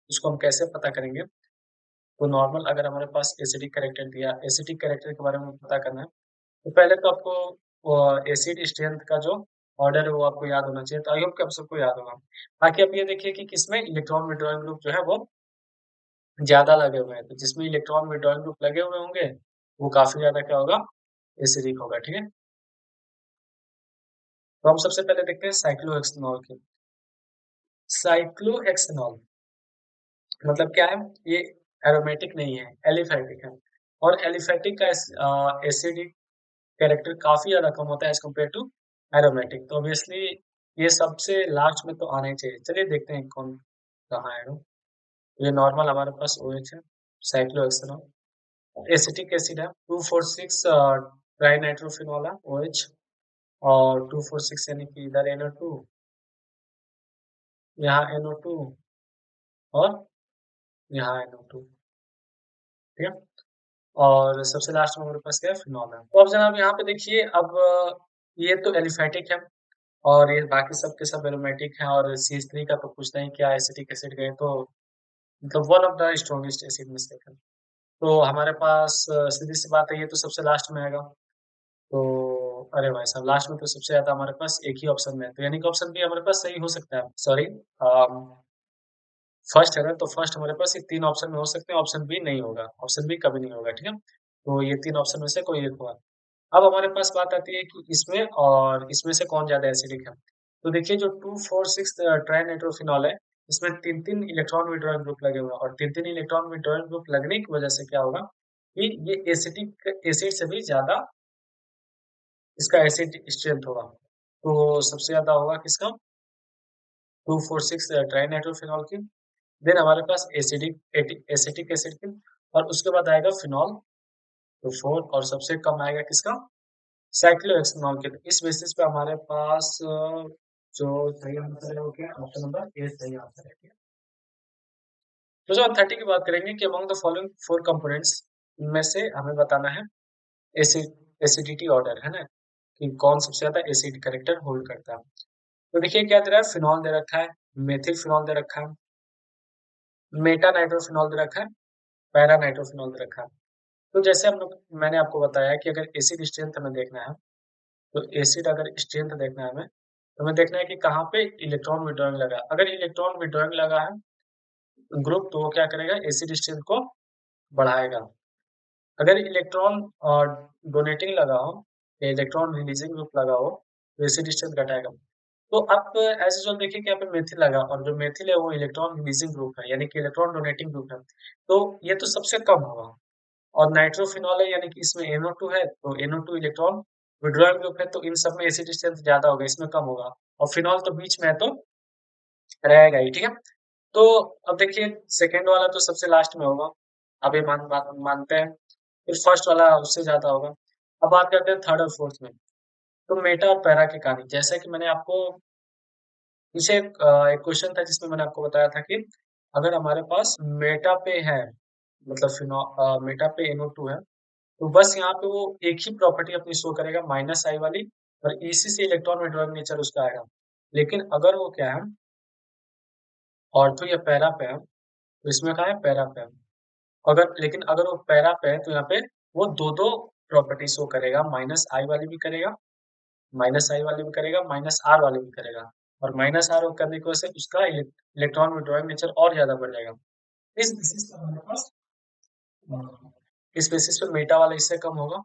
उसको हम कैसे पता करेंगे। तो नॉर्मल अगर हमारे पास एसिडिक कैरेक्टर दिया, एसिडिक कैरेक्टर के बारे में पता करना है, तो पहले तो आपको एसिड स्ट्रेंथ का जो ऑर्डर है वो आपको याद होना चाहिए। तो आई होप कि आप सबको याद होगा। बाकी आप ये देखिए कि किसमें इलेक्ट्रॉन विड्रॉइंग ग्रुप जो है वो ज्यादा लगे हुए हैं, तो जिसमें इलेक्ट्रॉन विड्रॉइंग ग्रुप लगे हुए होंगे वो काफी ज्यादा क्या होगा, एसिडिक होगा, ठीक है। तो हम सबसे पहले देखते हैं साइक्लोहेक्सेनॉल की। साइक्लोहेक्सेनॉल मतलब क्या है, ये एरोमेटिक नहीं है, एलिफेटिक है, और एलिफेटिक का एसिडिक कैरेक्टर काफी ज्यादा कम होता है एज कम्पेयर टू एरोमेटिक। तो ऑब्वियसली ये सबसे लास्ट में तो आना ही चाहिए। चलिए देखते हैं कौन कहाँ है। ये नॉर्मल हमारे पास OH है, साइक्लोहेक्सेनॉल एसिटिक एसिड है, 2,4,6 ट्राइनाइट्रोफिनॉल है OH, और 2,4,6 यानी कि इधर NO2, यहाँ NO2, और यहाँ NO2, ठीक है। और सबसे लास्ट में हमारे पास क्या है, फिनॉल है। तो अब जनाब यहाँ पे देखिए, अब ये तो एलिफेटिक है, और ये बाकी सब के सब एरोमेटिक है, और CH3 का तो पूछना ही क्या, एसिटिक एसिड गए तो मतलब one of the strongest acid में से है। तो हमारे पास सीधी सी बात है, ये तो सबसे लास्ट में आएगा। तो अरे भाई साहब, लास्ट में तो सबसे ज्यादा हमारे पास एक ही ऑप्शन में है, तो यानी कि ऑप्शन बी हमारे पास सही हो सकता है। सॉरी, फर्स्ट है ना, तो फर्स्ट हमारे पास ये तीन ऑप्शन में हो सकते हैं, ऑप्शन बी नहीं होगा, ऑप्शन बी कभी नहीं होगा, ठीक है। तो ये तीन ऑप्शन में से कोई एक होगा। अब हमारे पास बात आती है कि इसमें और इसमें से कौन ज्यादा एसिडिक है। तो देखिए जो 2,4,6 ट्राइनाइट्रोफिनॉल है, इसमें 3-3 इलेक्ट्रॉन विड्रॉइंग ग्रुप लगे हुए हैं और 3-3 इलेक्ट्रॉन विड्रॉइंग ग्रुप लगने की वजह से क्या होगा कि ये एसिड से भी ज्यादा इसका एसिड स्ट्रेंथ होगा। तो सबसे ज्यादा होगा किसका 246 ट्राई नाइट्रोफिनॉल की। देन हमारे पास एसिटिक एसिड की और उसके बाद आएगा फिनॉल तो 4 और सबसे कम आएगा किसका साइक्लोहेक्सेनॉल के। तो इस बेसिस पे हमारे पास जो सही आंसर है वो क्या ऑप्शन नंबर ए सही आंसर है। तो जो 30 की बात करेंगे कि अमंग द फॉलोइंग 4 कंपोनेंट्स में से हमें बताना है एसिडिटी ऑर्डर है ना कि कौन सबसे ज्यादा एसिड करेक्टर होल्ड करता है। तो देखिए क्या दे रहा है फिनॉल दे रखा है मेथिल फिनॉल दे रखा है मेटा नाइट्रोफिनॉल दे रखा है पैरा नाइट्रोफिनॉल दे रखा है। तो जैसे हम लोग मैंने आपको बताया कि अगर एसिड स्ट्रेंथ हमें देखना है तो एसिड अगर स्ट्रेंथ देखना है हमें तो हमें देखना है कि कहाँ पे इलेक्ट्रॉन विड्रॉइंग लगा है। अगर इलेक्ट्रॉन विड्रॉइंग लगा है ग्रुप तो वो क्या करेगा एसिड स्ट्रेंथ को बढ़ाएगा। अगर इलेक्ट्रॉन डोनेटिंग लगा हो या इलेक्ट्रॉन रिलीजिंग ग्रुप लगा हो तो एसिड स्ट्रेंथ घटाएगा। तो अब एज यूजुअल देखिए कि यहाँ पे मेथिल लगा और जो मेथिल है वो इलेक्ट्रॉन रिलीजिंग ग्रुप है यानी कि इलेक्ट्रॉन डोनेटिंग ग्रुप है तो ये तो सबसे कम होगा। और नाइट्रोफिनॉल है यानी कि इसमें NO2 है तो NO2 इलेक्ट्रॉन विड्रॉइंग ग्रुप है तो इन सब में एसिड स्ट्रेंथ ज्यादा होगा इसमें कम होगा। और फिनॉल तो बीच में है तो रहेगा ही ठीक है। तो अब देखिए सेकेंड वाला तो सबसे लास्ट में होगा अब ये मानते हैं फिर फर्स्ट वाला उससे ज्यादा होगा। अब बात करते हैं थर्ड और फोर्थ में। तो मेटा और पैरा की कहानी जैसा कि मैंने आपको पीछे एक क्वेश्चन था जिसमें मैंने आपको बताया था कि अगर हमारे पास मेटा पे है मतलब मेटा पे NO2 है तो बस यहाँ पे वो एक ही प्रॉपर्टी अपनी शो करेगा माइनस आई वाली और इसी से इलेक्ट्रॉन विड्रॉइंग नेचर उसका आएगा। लेकिन अगर वो क्या है ऑर्थो या पैरा पे है तो इसमें क्या है पैरा पे है। अगर लेकिन अगर वो पैरा पे है तो यहाँ पे वो दो दो प्रॉपर्टी शो करेगा माइनस आई वाली भी करेगा माइनस आई वाली भी करेगा माइनस आर वाली भी करेगा। और माइनस आर करने की वजह से उसका इलेक्ट्रॉन विड्रॉइंग नेचर और ज्यादा बढ़ जाएगा। इस बेसिस पे हमारे पास इस बेसिस पे मेटा वाला इससे कम होगा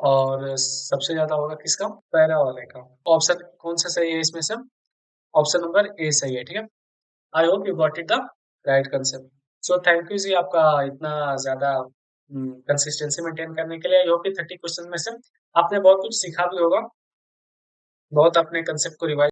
और सबसे ज्यादा होगा किसका पैरा वाले का। ऑप्शन कौन सा सही है इसमें से ऑप्शन नंबर ए सही है ठीक है। I hope you got it the right concept. So thank you जी आपका इतना ज्यादा कंसिस्टेंसी मेंटेन करने के लिए। आई होप कि 30 क्वेश्चन में से आपने बहुत कुछ सीखा भी होगा बहुत अपने कंसेप्ट को रिवाइज